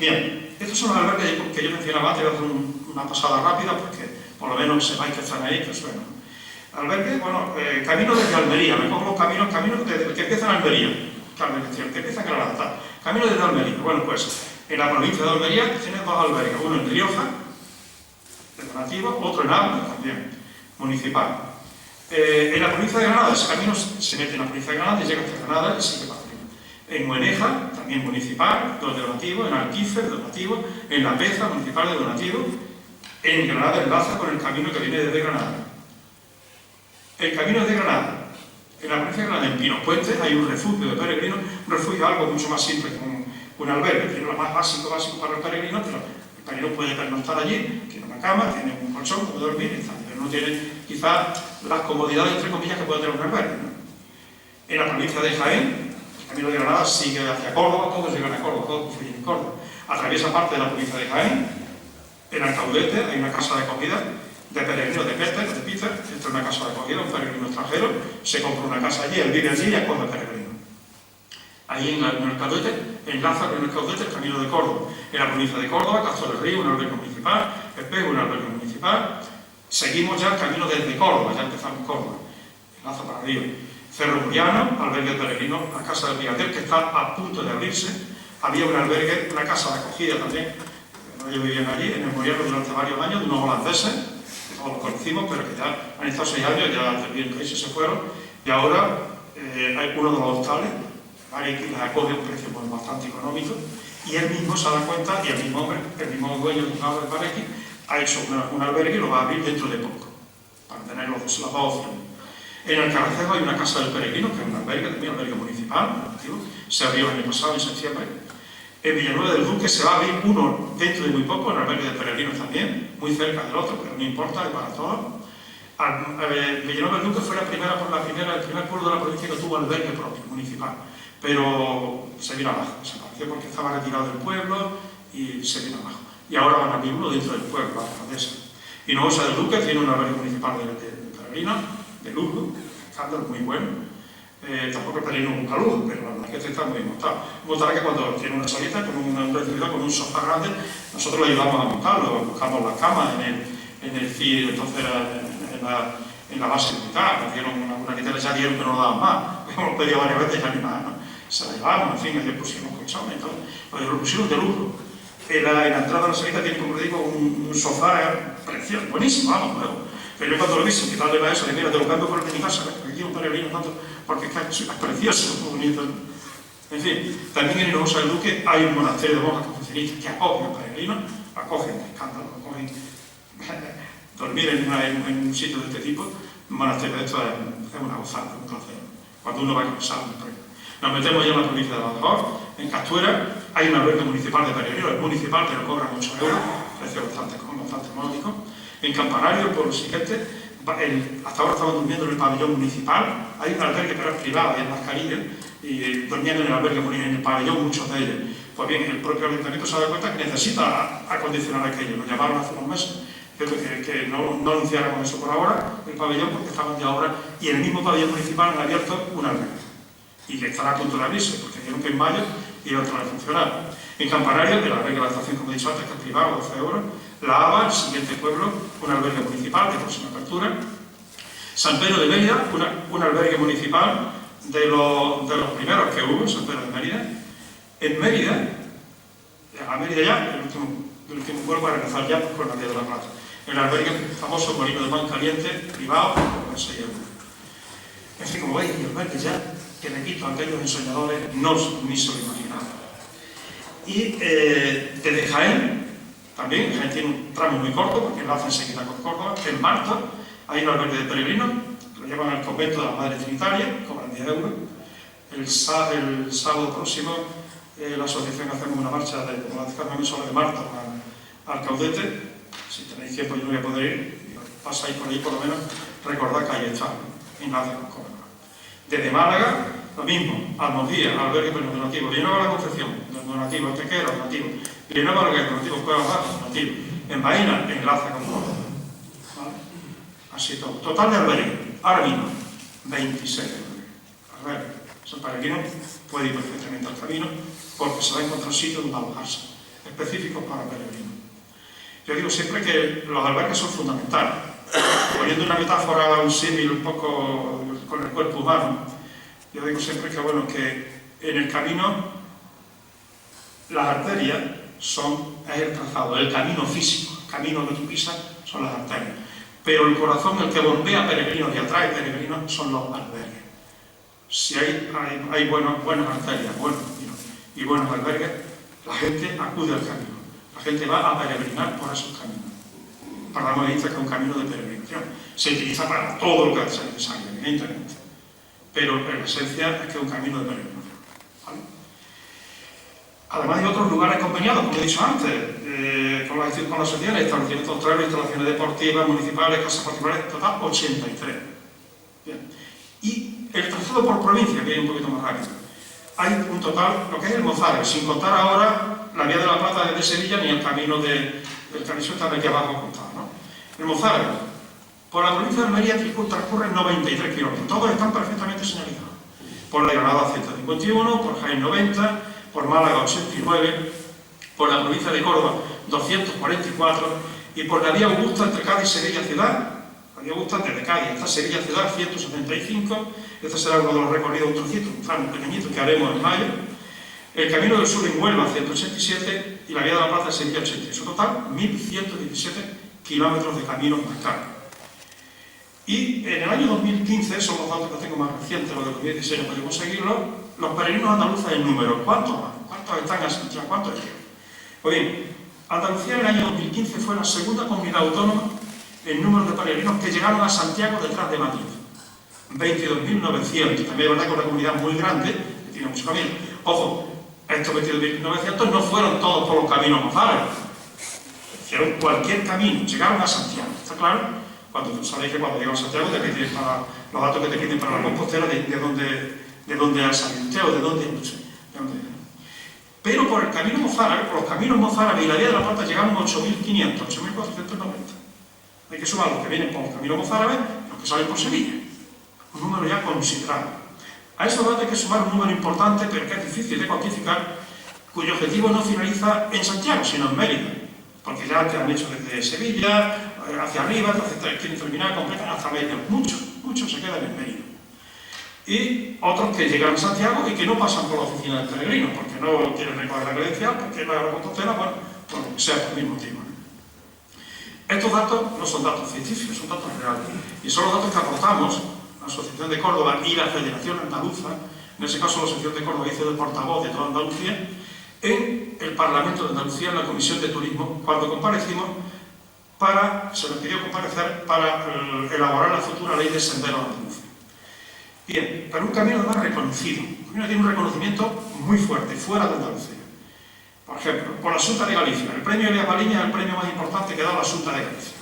S2: Bien, estos son los albergues que yo mencionaba antes, voy a hacer una pasada rápida porque por lo menos sepáis que están ahí, que suenan. Albergue, bueno, camino desde Almería, me pongo los caminos desde que empieza en Almería, que empieza en Granada. Camino desde Almería, bueno, pues en la provincia de Almería tiene 2 albergues, uno en Rioja, de donativo, otro en Ávila, también, municipal. En la provincia de Granada, ese camino se mete en la provincia de Granada y llega hasta Granada y sigue para arriba. En Mueneja, también municipal, 2 de donativo, en Alquífer, de donativo, en La Peza, municipal de donativo, en Granada enlaza con el camino que viene desde Granada. El camino de Granada, en la provincia de Granada, en Pinos Puentes, hay un refugio de peregrinos, un refugio algo mucho más simple que un albergue, tiene lo más básico para el peregrino, pero el peregrino puede pernoctar allí, tiene una cama, tiene un colchón, puede dormir, y tal, pero no tiene quizás las comodidades, entre comillas, que puede tener un albergue, ¿no? En la provincia de Jaén, el camino de Granada sigue hacia Córdoba, todos llegan a Córdoba, todos confluyen en Córdoba. Atraviesa parte de la provincia de Jaén, en Alcaudete hay una casa de acogida de peregrinos de Peter, esta es una casa de acogida, un peregrino extranjero, se compra una casa allí, él vive allí y acoge peregrinos. Ahí en el Caudete, enlaza con el Caudete el Camino de Córdoba. En la provincia de Córdoba, Castro del Río, un albergue municipal, Espejo, un albergue municipal. Seguimos ya el camino desde Córdoba, ya empezamos Córdoba, enlaza para arriba. Cerro Muriano, albergue de peregrinos, la Casa del Brigadier, que está a punto de abrirse. Había un albergue, una casa de acogida también, ellos vivían allí, en el Muriano durante varios años, de unos holandeses, que todos los conocimos, pero que ya han estado 6 años, ya del país se fueron, y ahora hay uno de los hostales, que les acoge a un precio bastante económico, y él mismo se da cuenta, y el mismo dueño del juzgado de Parequi ha hecho un albergue y lo va a abrir dentro de poco, para tener las dos opciones. En el Carracejo hay una casa del peregrino, que es un albergue, también albergue municipal, se abrió el año pasado, en septiembre. En Villanueva del Duque se va a abrir uno dentro de muy poco, el albergue de peregrinos también, muy cerca del otro, pero no importa, es para todos. Villanueva del Duque fue el primer pueblo de la provincia que tuvo albergue propio, municipal, pero se vino abajo, desapareció porque estaba retirado del pueblo y se vino abajo. Y ahora van a abrir uno dentro del pueblo, la alcaldesa. Y Hinojosa del Duque tiene un albergue municipal de peregrinos, de lujo, escándalo muy bueno. Tampoco el peregrino es un caludo, pero la verdad es que este está muy bien montado. Montará que cuando tiene una salita con un sofá grande, nosotros le ayudamos a montarlo, buscamos las camas en el CIE, entonces en la base militar, nos dieron una que ya dieron que no lo daban más, hemos pedido varias veces ya ni más, ¿no? Se la llevamos, en fin, le pusimos colchones y todo, lo pusimos de lujo. En la entrada de la salita tiene, como digo, un sofá precioso, buenísimo, vamos, nuevo. Pero yo cuando lo vi, sin quitarle a eso, le mira, te lo cambio por el de mi casa, aquí un peregrino tanto, porque es precioso, muy bonito. En fin, también en Hinojosa del Duque hay un monasterio de monjas confucianistas que acogen a peregrinos, acogen escándalo, acogen dormir en un sitio de este tipo. Un monasterio de esto es una gozada, un placer, cuando uno va cansado. Nos metemos ya en la provincia de Badajoz, en Castuera, hay un albergue municipal de peregrinos, es municipal, pero cobran 8 euros, precio bastante módico. En Campanario, el pueblo siguiente, hasta ahora estaban durmiendo en el pabellón municipal, hay un albergue pero es privado, hay en Mascarilla, y dormían en el albergue municipal, en el pabellón muchos de ellos. Pues bien, el propio ayuntamiento se ha dado cuenta que necesita acondicionar aquello. Nos llamaron hace unos meses, que no anunciáramos eso por ahora, el pabellón, porque estaban ya ahora, y en el mismo pabellón municipal han abierto un albergue. Y que estará a punto de abrirse, porque dijeron que en mayo iba a entrar a funcionar. En Campanario, el albergue de la estación, como he dicho antes, que es privado, 12 euros. La Ava, el siguiente pueblo, un albergue municipal de próxima apertura. San Pedro de Mérida, un albergue municipal de los primeros que hubo, San Pedro de Mérida. En Mérida, a Mérida ya, el último pueblo para empezar ya con la Vía de la Plata. El albergue famoso molino de pan caliente, privado, por 6 euros. En fin, como veis, el albergue ya, que repito, aquellos ensoñadores ni se lo imaginaban. Y desde Jaén, también, Jaén tiene un tramo muy corto, porque enlaza enseguida con Córdoba. En Marta hay un albergue de peregrinos, lo llevan al convento de la Madre Trinitaria, cobran 10 euros. El sábado próximo, la asociación hacemos una marcha como la Carmen Sola de Marta al Caudete. Si tenéis tiempo, yo no voy a poder ir, pasáis por ahí por lo menos, recordad que ahí está, enlace con Córdoba. Desde Málaga, lo mismo, Almodía, albergue donativo, Villanueva la Concepción, donativo, Antequera, donativo, Villanueva la Guerra, donativo, Cuevas Bajas, donativo, en Baena, enlace con Córdoba. ¿Vale? Así todo. Total de albergue, ahora mismo, 26 albergues. El peregrino puede ir perfectamente al camino porque se va a encontrar sitios donde alojarse, específicos para peregrinos. Yo digo siempre que los albergues son fundamentales. Poniendo una metáfora, un símil un poco con el cuerpo humano, yo digo siempre que, bueno, que en el camino las arterias es el trazado, el camino físico, el camino que tú pisas son las arterias. Pero el corazón, el que bombea peregrinos y atrae peregrinos, son los albergues. Si hay buenas arterias y buenos albergues, la gente acude al camino. La gente va a peregrinar por esos caminos. Para la que es un camino de peregrinación. Se utiliza para todo lo que sea necesario, evidentemente. Pero en esencia es que es un camino de peregrinación. ¿Vale? Además hay otros lugares conveniados, como he dicho antes, con las asociaciones, establecimientos hosteleros, instalaciones deportivas, municipales, casas particulares, total 83. Bien. Y el trazado por provincia, que es un poquito más rápido. Hay un total, lo que es el Mozárabe, sin contar ahora la Vía de la Plata desde Sevilla ni el camino del Caniso está aquí abajo contado, ¿no? El Mozárabe, por la provincia de Almería transcurren 93 kilómetros, todos están perfectamente señalizados. por la Granada 151, por Jaén 90, por Málaga 89, por la provincia de Córdoba 244 y por la vía Augusta entre Cádiz y Sevilla Ciudad, la vía Augusta desde Cádiz hasta Sevilla Ciudad 175, este será uno de los recorridos, un trocito, un tramo pequeñito que haremos en mayo, el Camino del Sur en Huelva 187 y la vía de la Plaza de Sevilla 80, eso total 1117 kilómetros de caminos marcados. Y en el año 2015, son los datos que tengo más recientes, los de 2016 no podemos seguirlo, los peregrinos andaluces en número, ¿cuántos van? ¿Cuántos están en Santiago? ¿Cuántos llegan? Pues bien, Andalucía en el año 2015 fue la segunda comunidad autónoma en número de peregrinos que llegaron a Santiago detrás de Madrid. 22.900, también es verdad que es una comunidad muy grande, que tiene muchos caminos. Ojo, estos 22.900 no fueron todos por los caminos mozárabes, hicieron cualquier camino, llegaron a Santiago, ¿está claro? Cuando sabéis que cuando llegan a Santiago te piden para los datos que te piden para la compostera de dónde ha salido usted o de dónde, no sé, de dónde. Pero por el camino mozárabe, por los caminos mozárabes y la vía de la Plata llegaron 8.500, 8.490. Hay que sumar los que vienen por los caminos mozárabes y los que salen por Sevilla. Un número ya considerable. A esos datos hay que sumar un número importante, pero que es difícil de cuantificar, cuyo objetivo no finaliza en Santiago, sino en Mérida. Porque ya te han hecho desde Sevilla, hacia arriba, quieren terminar, completan hasta Mérida. Muchos se quedan en Mérida. Y otros que llegan a Santiago y que no pasan por la oficina del peregrino, porque no quieren recoger la credencial, porque no hay la compostera, bueno, por lo que sea, por el mismo motivo. Estos datos no son datos ficticios, son datos reales. Y son los datos que aportamos la Asociación de Córdoba y la Federación Andaluza, en ese caso la Asociación de Córdoba hizo de portavoz de toda Andalucía, en el Parlamento de Andalucía, en la Comisión de Turismo, cuando comparecimos, se nos pidió comparecer para elaborar la futura ley de senderos andaluces. Bien, pero un camino además reconocido, un camino que tiene un reconocimiento muy fuerte, fuera de Andalucía. Por ejemplo, por la Xunta de Galicia, el premio Elías Baliña es el premio más importante que da la Xunta de Galicia.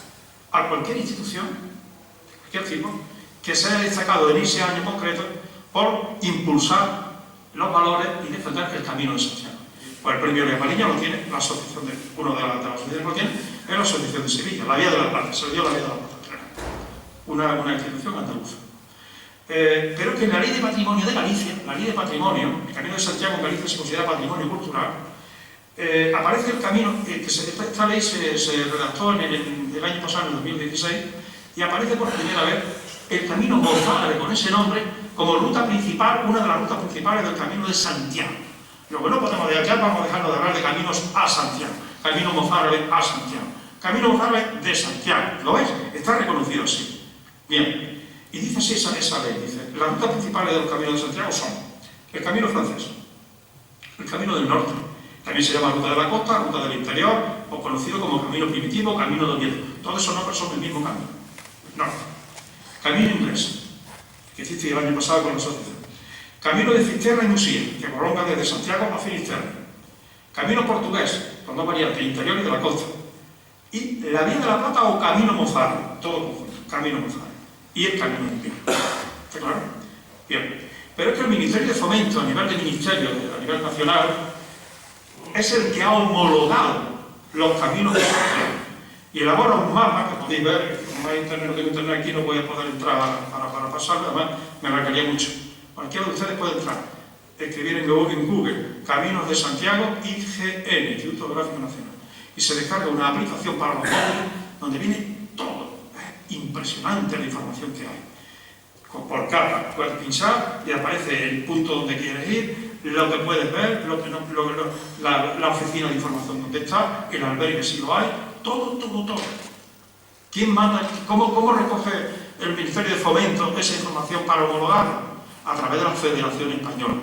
S2: A cualquier institución, cualquier tipo, que se haya destacado en ese año concreto por impulsar los valores y defender el camino de Santiago. Pues el premio Elías Baliña lo tiene la asociación uno de las asociaciones que lo tiene es la Asociación de Sevilla, la Vía de la Plata, se le dio la Vía de la Plata, una institución andaluza. Pero que en la Ley de Patrimonio de Galicia, la Ley de Patrimonio, el Camino de Santiago en Galicia se considera patrimonio cultural, aparece el camino, esta ley se redactó en el año pasado, en el 2016, y aparece por primera vez el camino mozárabe con ese nombre como ruta principal, una de las rutas principales del Camino de Santiago. Lo que no podemos dejar, ya vamos a dejarnos de hablar de caminos a Santiago, camino mozárabe a Santiago, camino mozárabe de Santiago, ¿lo ves? Está reconocido así. Bien, y dice así esa ley, dice, las rutas principales del Camino de Santiago son el camino francés, el camino del norte, también se llama ruta de la costa, ruta del interior, o conocido como camino primitivo, camino de Oviedo. Todos esos nombres son el mismo camino. Norte. Camino inglés, que hiciste el año pasado con la asociación. Camino de Fisterra y Musía, que prolonga desde Santiago a Finisterre. Camino portugués, con dos variantes, interior y de la costa. Y la Vía de la Plata o Camino mozárabe, todo conjunto, Camino mozárabe. Y el Camino de Invierno. ¿Está claro? Bien. Pero es que el Ministerio de Fomento, a nivel de ministerio, a nivel nacional, es el que ha homologado los caminos de Santiago. Y elabora un mapa, que podéis ver, como hay internet, no tengo internet aquí, no voy a poder entrar para pasarlo, además me requería mucho. Cualquiera de ustedes puede entrar, escribir en Google Caminos de Santiago IGN, Instituto Geográfico Nacional, y se descarga una aplicación para los móviles donde viene todo. Es impresionante la información que hay. Por capa, puedes pinchar y aparece el punto donde quieres ir, lo que puedes ver, la oficina de información donde está, el albergue si lo hay, todo. ¿Quién manda? ¿Cómo recoge el Ministerio de Fomento esa información para homologarla? A través de la Federación Española.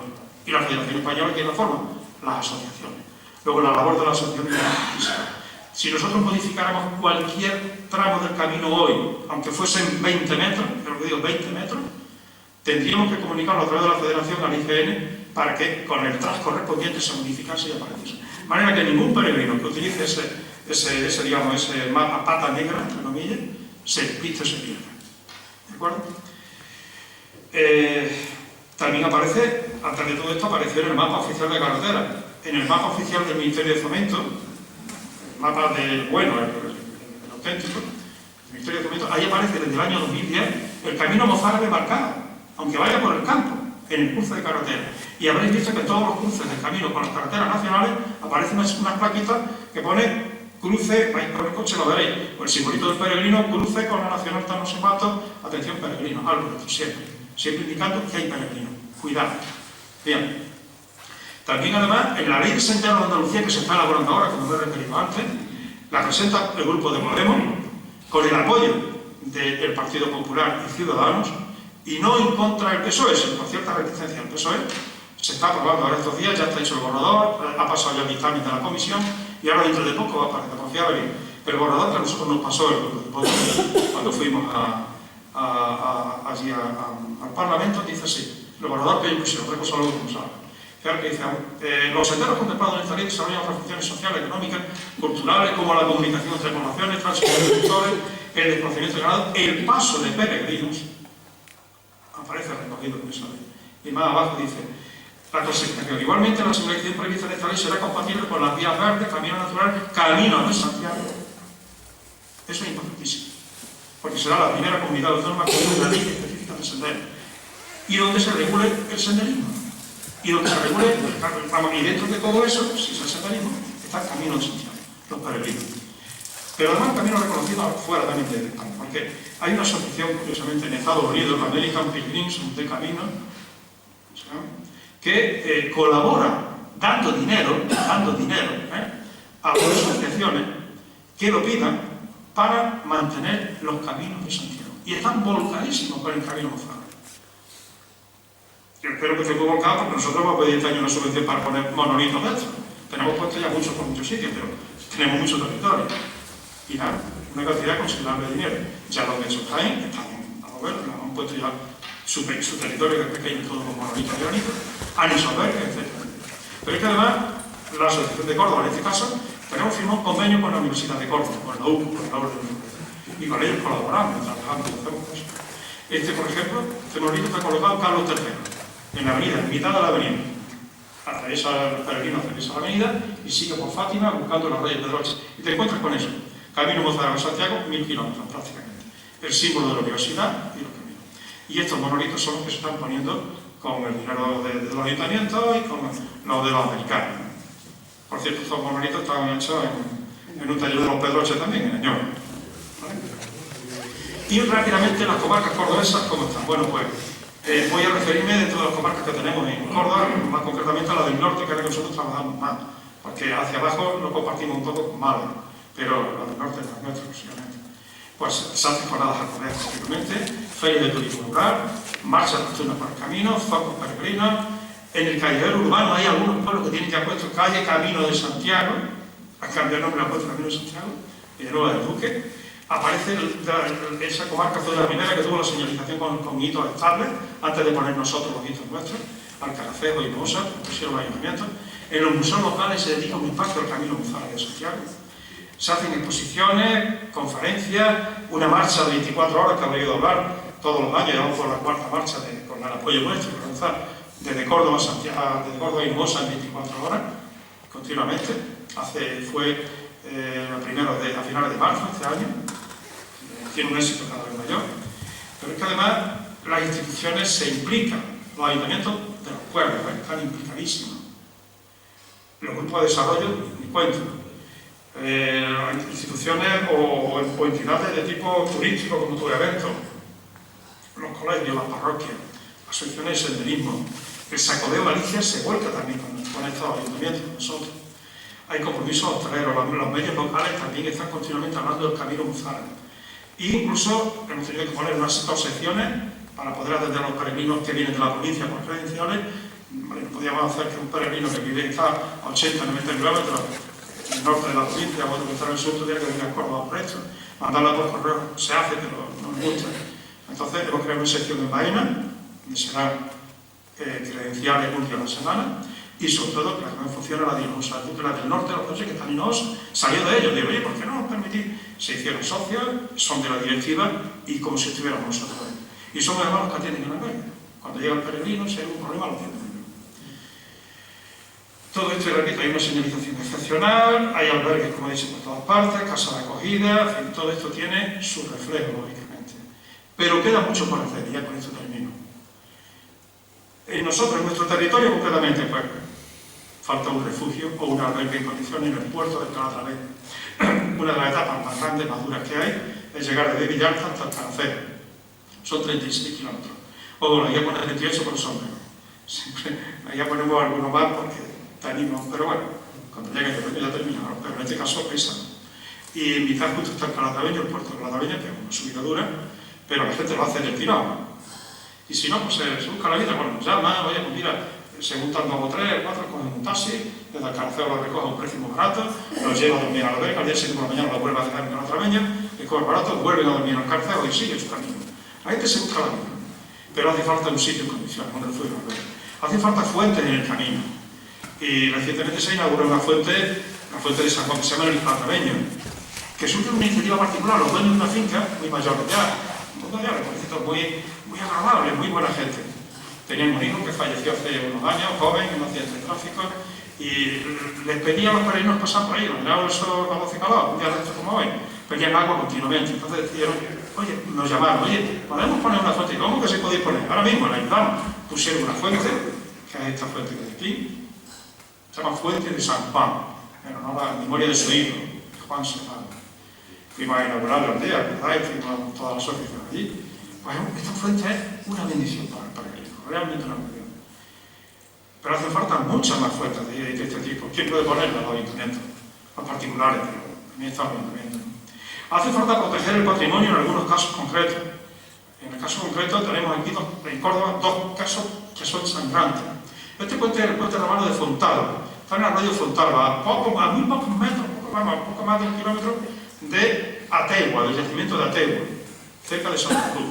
S2: ¿Y la Federación Española quién la forma? Las asociaciones. Luego la labor de la asociación es importantísima. Si nosotros modificáramos cualquier tramo del camino hoy, aunque fuesen 20 metros, pero que digo 20 metros, tendríamos que comunicarlo a través de la Federación al IGN para que con el tras correspondiente se modificase y apareciese. De manera que ningún peregrino que utilice ese mapa pata negra, entre comillas, se despiste, se pierde. ¿De acuerdo? También aparece, antes de todo esto, apareció en el mapa oficial de carretera. En el mapa oficial del Ministerio de Fomento, el mapa del bueno, el auténtico, el Ministerio de Fomento, ahí aparece desde el año 2010 el camino mozárabe marcado, aunque vaya por el campo. en el cruce de carretera. Y habréis visto que todos los cruces del camino con las carreteras nacionales aparecen unas plaquitas que pone cruce, vais por el coche, lo veréis, con el simbolito del peregrino, cruce con la nacional tal no sé cuánto, atención peregrino, algo de esto, siempre indicando que hay peregrinos. Cuidado. Bien. También, además, en la ley de senderos de Andalucía, que se está elaborando ahora, como me he referido antes, la presenta el grupo de Podemos, con el apoyo del Partido Popular y Ciudadanos, y no en contra del PSOE, sino con cierta reticencia del PSOE. Se está aprobando ahora estos días, ya está hecho el borrador, ha pasado ya el dictamen de la comisión, y ahora dentro de poco va a aparecer confiable. Pero el borrador que a nosotros nos pasó el grupo de Podemos, cuando fuimos allí al Parlamento, dice así, el borrador que ellos pusieron, otra cosa luego como saben. Claro que dice, los senderos contemplados en esta ley desarrollan otras funciones sociales, económicas, culturales, como la comunicación entre poblaciones, transporte de sectores, el desplazamiento de ganado, el paso de peregrinos, aparece recogido en esa ley. Y más abajo dice, la clasificación. Igualmente, la selección prevista en esta ley será compatible con las vías verdes, camino natural, camino de Santiago. Eso es importantísimo, porque será la primera comunidad autónoma con una ley específica de senderos, y donde se regule el senderismo. Y donde se regule, y dentro de todo eso, si es el senderismo, está el camino de Santiago, los peregrinos. Pero además el camino reconocido fuera también de España, porque hay una asociación, curiosamente, en Estados Unidos, la American Pilgrims de Camino, que colabora dando dinero a otras asociaciones que lo pidan para mantener los caminos de Santiago. Y están volcadísimos con el camino mozárabe. Yo espero que esté muy volcado, porque nosotros vamos a pedir este año una subvención para poner monolitos de estos. Tenemos puesto ya muchos por muchos sitios, pero tenemos mucho territorio. Y nada, una cantidad considerable de dinero. Ya los de hecho Jaén están a mover, han puesto ya su territorio, que es pequeño, todos los monolitos de granito, han hecho albergues, etc. Pero es que además, la Asociación de Córdoba, en este caso, tenemos firmado un convenio con la Universidad de Córdoba, con la UCU, con la Orden de Universidad. Y con ellos colaboramos, trabajamos, hacemos cosas. Por ejemplo, este monolito está colocado Carlos III. En la avenida, en mitad de la avenida. Atraviesa el peregrino, atraviesa la avenida y sigue por Fátima buscando los Reyes de Pedroche. Y te encuentras con eso. Camino mozárabe a Santiago, 1000 kilómetros prácticamente. El símbolo de la universidad y los caminos. Y estos monolitos son los que se están poniendo con el dinero de los ayuntamientos y con los de los americanos. Por cierto, estos monolitos estaban hechos en un taller de los Pedroche también, en Añón. ¿Vale? Y rápidamente las comarcas cordobesas, ¿cómo están? Bueno, pues voy a referirme dentro de las comarcas que tenemos en Córdoba, más concretamente a la del norte, que es la que nosotros trabajamos más, porque hacia abajo lo compartimos un poco mal, pero la del norte es la nuestra, posiblemente. Pues se hacen jornadas jacobeas continuamente, ferias de turismo rural, marchas nocturnas por el camino, focos peregrinos. En el callejero urbano hay algunos pueblos que tienen que haber puesto calle Camino de Santiago, han cambiado el nombre, han puesto Camino de Santiago, y de nuevo del Duque. Aparece esa comarca fue la primera que tuvo la señalización con hitos estables, antes de poner nosotros los hitos nuestros, Alcaracejo y Mosa, pusieron los ayuntamientos. En los museos locales se dedica un espacio al camino mozárabe de Santiago. Se hacen exposiciones, conferencias, una marcha de 24 horas que habría ido a hablar todos los años, llevamos por la cuarta marcha con el apoyo nuestro, desde Córdoba a Mosa en 24 horas, continuamente. Fue la primera a finales de marzo este año. Tiene un éxito cada vez mayor, pero es que además las instituciones se implican, los ayuntamientos de los pueblos están implicadísimos, los grupos de desarrollo ni cuento, instituciones o entidades de tipo turístico como Tureventos, los colegios, las parroquias, asociaciones de senderismo. El Sacodeo Galicia se vuelca también con estos ayuntamientos, con nosotros. Hay compromisos hosteleros, los medios locales también están continuamente hablando del camino mozárabe. E incluso hemos tenido que poner unas 2 secciones para poder atender a los peregrinos que vienen de la provincia por credenciales. Podríamos hacer que un peregrino que está a 80 o 90 kilómetros en el norte de la provincia, otro que está en el sur, tuviera que venir a Córdoba por esto. Mandarla por correo se hace, pero no nos gusta. Entonces hemos creado una sección en Baena, donde serán credenciales únicas a la semana, y sobre todo que también funciona la de Hinojosa. La del norte, los coches que están en Hinojosa, salió de ellos. Digo, oye, ¿por qué no nos permitís? Se hicieron socios, son de la directiva y como si estuviéramos nosotros ahí. Y son además los que atienden en la calle. Cuando llega el peregrino, si hay un problema, lo atienden. Todo esto, repito, hay una señalización excepcional, hay albergues, como he dicho, por todas partes, casas de acogida, en fin, todo esto tiene su reflejo, lógicamente. Pero queda mucho por hacer, y ya con esto termino. Nosotros, en nuestro territorio concretamente, pues falta un refugio o un albergue en condiciones en el puerto de Calatrava. Una de las etapas más grandes, más duras que hay, es llegar desde Villalta hasta el Caracero. Son 36 kilómetros. O bueno, ahí a poner 28 por sombrero. Siempre, ahí ya ponemos algunos más porque te animamos, pero bueno, cuando llegue el ya terminamos, pero en este caso pesa. Y en mitad justo está el Calataveño, el puerto de Calataveño, que es una subida dura, pero la gente lo hace del tirón. Y si no, pues se busca la vida, bueno, nos llama, oye, pues mira, se juntan 2 o 3, 4, cogen un taxi, desde el Caracero lo recoge a un precio muy barato, los lleva a dormir a la alberca, al día siguiente por la mañana lo vuelve a hacer en Calataveño, les coge barato, vuelven a dormir al Caracero y sigue su camino. La gente se busca la vida, pero hace falta un sitio en condiciones donde lo fuera a ver. Hace falta fuentes en el camino. Y recientemente se inauguró una fuente, la fuente de San Juan, que se llama el Calataveño, que surge de una iniciativa particular, los dueños de una finca, muy mayores ya, muy agradable, muy buena gente. Tenían un hijo que falleció hace unos años, joven, en un accidente de tráfico, y les pedía a los peregrinos pasar por ahí, los miraban el sol a 12 calor, un día de esto como hoy, pedían agua continuamente. Entonces decidieron, oye, nos llamaron, oye, ¿podemos poner una fuente? ¿Cómo que se podéis poner? Ahora mismo la ayudamos. Pusieron una fuente, que es esta fuente que hay aquí, se llama Fuente de San Juan, en honor a la memoria de su hijo, Juan Serrano. Fuimos a inaugurar la aldea, ¿verdad? Y fuimos todas las asociaciones allí. Pues esta fuente es una bendición para el peregrino, realmente una bendición. Pero hacen falta muchas más fuentes de este tipo. ¿Quién puede ponerlas? Los ayuntamientos, los particulares, pero también está el ayuntamiento. Hace falta proteger el patrimonio en algunos casos concretos. En el caso concreto tenemos aquí en Córdoba 2 casos que son sangrantes. Este puente es el puente romano de Fontalba. Está en el arroyo Fontalba, a muy pocos metros, poco más de 1 kilómetro de Ategua, del yacimiento de Ategua, cerca de Santa Cruz,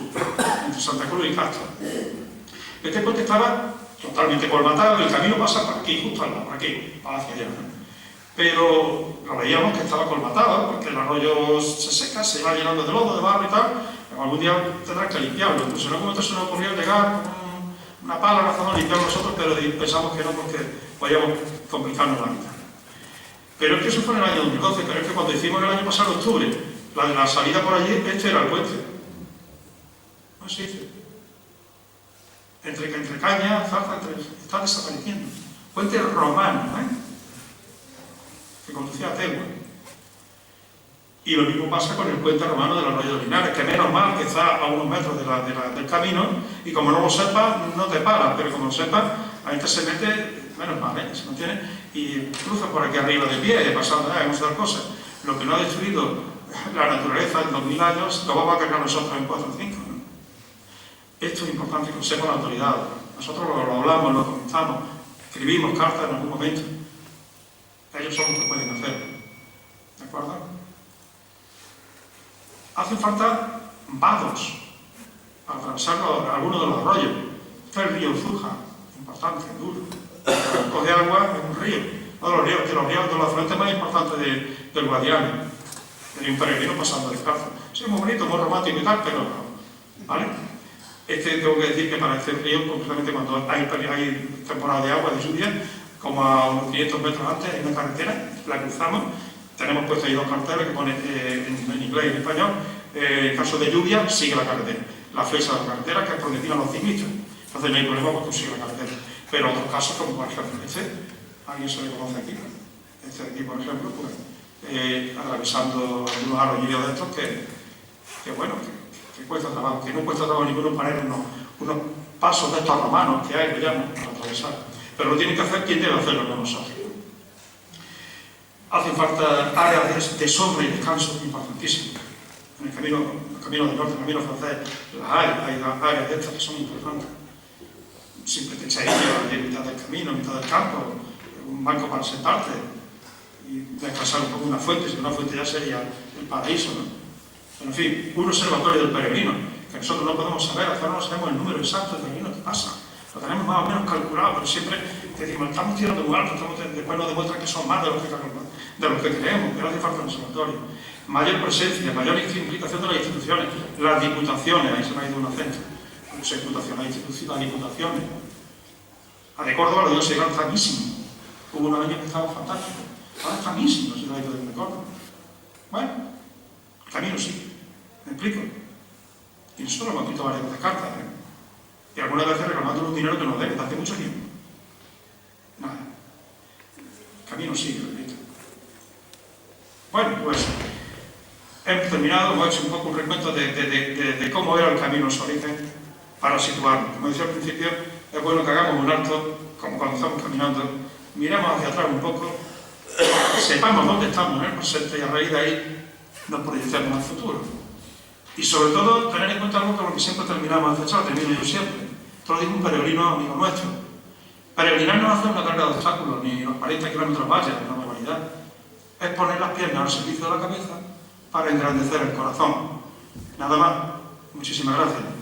S2: entre Santa Cruz y Castro. Este puente estaba totalmente colmatado, el camino pasa por aquí, justo al lado, por aquí, hacia allá. Pero lo veíamos que estaba colmatado, porque el arroyo se seca, se va llenando de lodo, de barro y tal. Algún día tendrás que limpiarlo. Entonces, en algún momento se nos ocurrió llegar con una pala, razón, limpiarlo nosotros, pero pensamos que no, porque podíamos complicarnos la vida. Pero es que eso fue en el año 2012, pero es que cuando hicimos el año pasado, octubre, la salida por allí, este era el puente. No se dice. Entre caña, zarza, está desapareciendo. Puente romano, que conducía a Tegua. Y lo mismo pasa con el puente romano del arroyo de Linares, que menos mal que está a unos metros del camino, y como no lo sepas, no te paras, pero como lo sepas, la gente se mete, menos mal, se mantiene, y cruza por aquí arriba de pie, pasando, muchas cosas. Lo que no ha destruido la naturaleza en 2000 años, lo vamos a cargar nosotros en 4 o 5. ¿no? Esto es importante que lo sepa la autoridad. Nosotros lo hablamos, lo comentamos, escribimos cartas en algún momento. Ellos son los que pueden hacerlo. ¿De acuerdo? Hacen falta vados para atravesar algunos de los arroyos. Está el río Zújar, importante, duro. Coge agua en un río. Uno de los afluentes más importantes del Guadiana. Hay un peregrino pasando descalzo. Sí, muy bonito, muy romántico y tal, pero ¿vale? Tengo que decir que para este río, concretamente cuando hay temporada de agua, de lluvia, como a unos 500 metros antes, hay una carretera, la cruzamos, tenemos puesto ahí 2 carteles que ponen en inglés y en español. En caso de lluvia, sigue la carretera. La flecha de la carretera, que es por donde tiran los ciclistas. Entonces no hay problema porque sigue la carretera. Pero en otros casos, como por ejemplo alguien se le conoce aquí, este de aquí, por ejemplo, pues, atravesando algunos arroyillos de estos que bueno, que cuesta trabajo, que no cuesta trabajo ninguno poner unos pasos de estos romanos que hay, lo llaman, para atravesar. Pero lo tiene que hacer quien debe hacerlo, no nosotros. Hacen falta áreas de sombra y descanso importantísimas. En el camino del norte, el camino francés, las hay áreas de estas que son importantes. Siempre te echáis en mitad del camino, en mitad del campo, un banco para sentarte y descansar un poco, una fuente, si una fuente ya sería el paraíso, ¿no? Pero, en fin, un observatorio del peregrino, que nosotros no podemos saber, hasta ahora no sabemos el número exacto del peregrino que pasa. Lo tenemos más o menos calculado, pero siempre decimos, estamos tirando muy alto, después nos demuestran que son más de lo que creemos, pero hace falta un observatorio. Mayor presencia, mayor implicación de las instituciones, las diputaciones, ahí se me ha ido un acento, las diputaciones. A de Córdoba lo digo, se está mismo. Hubo unos años que estaba fantástico, ahora está mismo, se lo ha ido de Córdoba. Bueno, el camino sí, me explico. Y nosotros lo hemos escrito varias cartas, y algunas veces reclamando un dinero que nos debe desde hace mucho tiempo. Nada. El camino sigue, repito. Bueno, pues hemos terminado, hemos hecho un poco un recuento de cómo era el camino en su origen para situarlo. Como decía al principio, es bueno que hagamos un alto, como cuando estamos caminando, miremos hacia atrás un poco, sepamos dónde estamos en el presente y a raíz de ahí nos proyectemos al futuro. Y sobre todo, tener en cuenta algo con lo que siempre terminamos, de hecho lo termino yo siempre. Esto lo dijo un peregrino amigo nuestro. Peregrinar no hace una carga de obstáculos, ni los 40 kilómetros vaya, ni una barbaridad. Es poner las piernas al servicio de la cabeza para engrandecer el corazón. Nada más. Muchísimas gracias.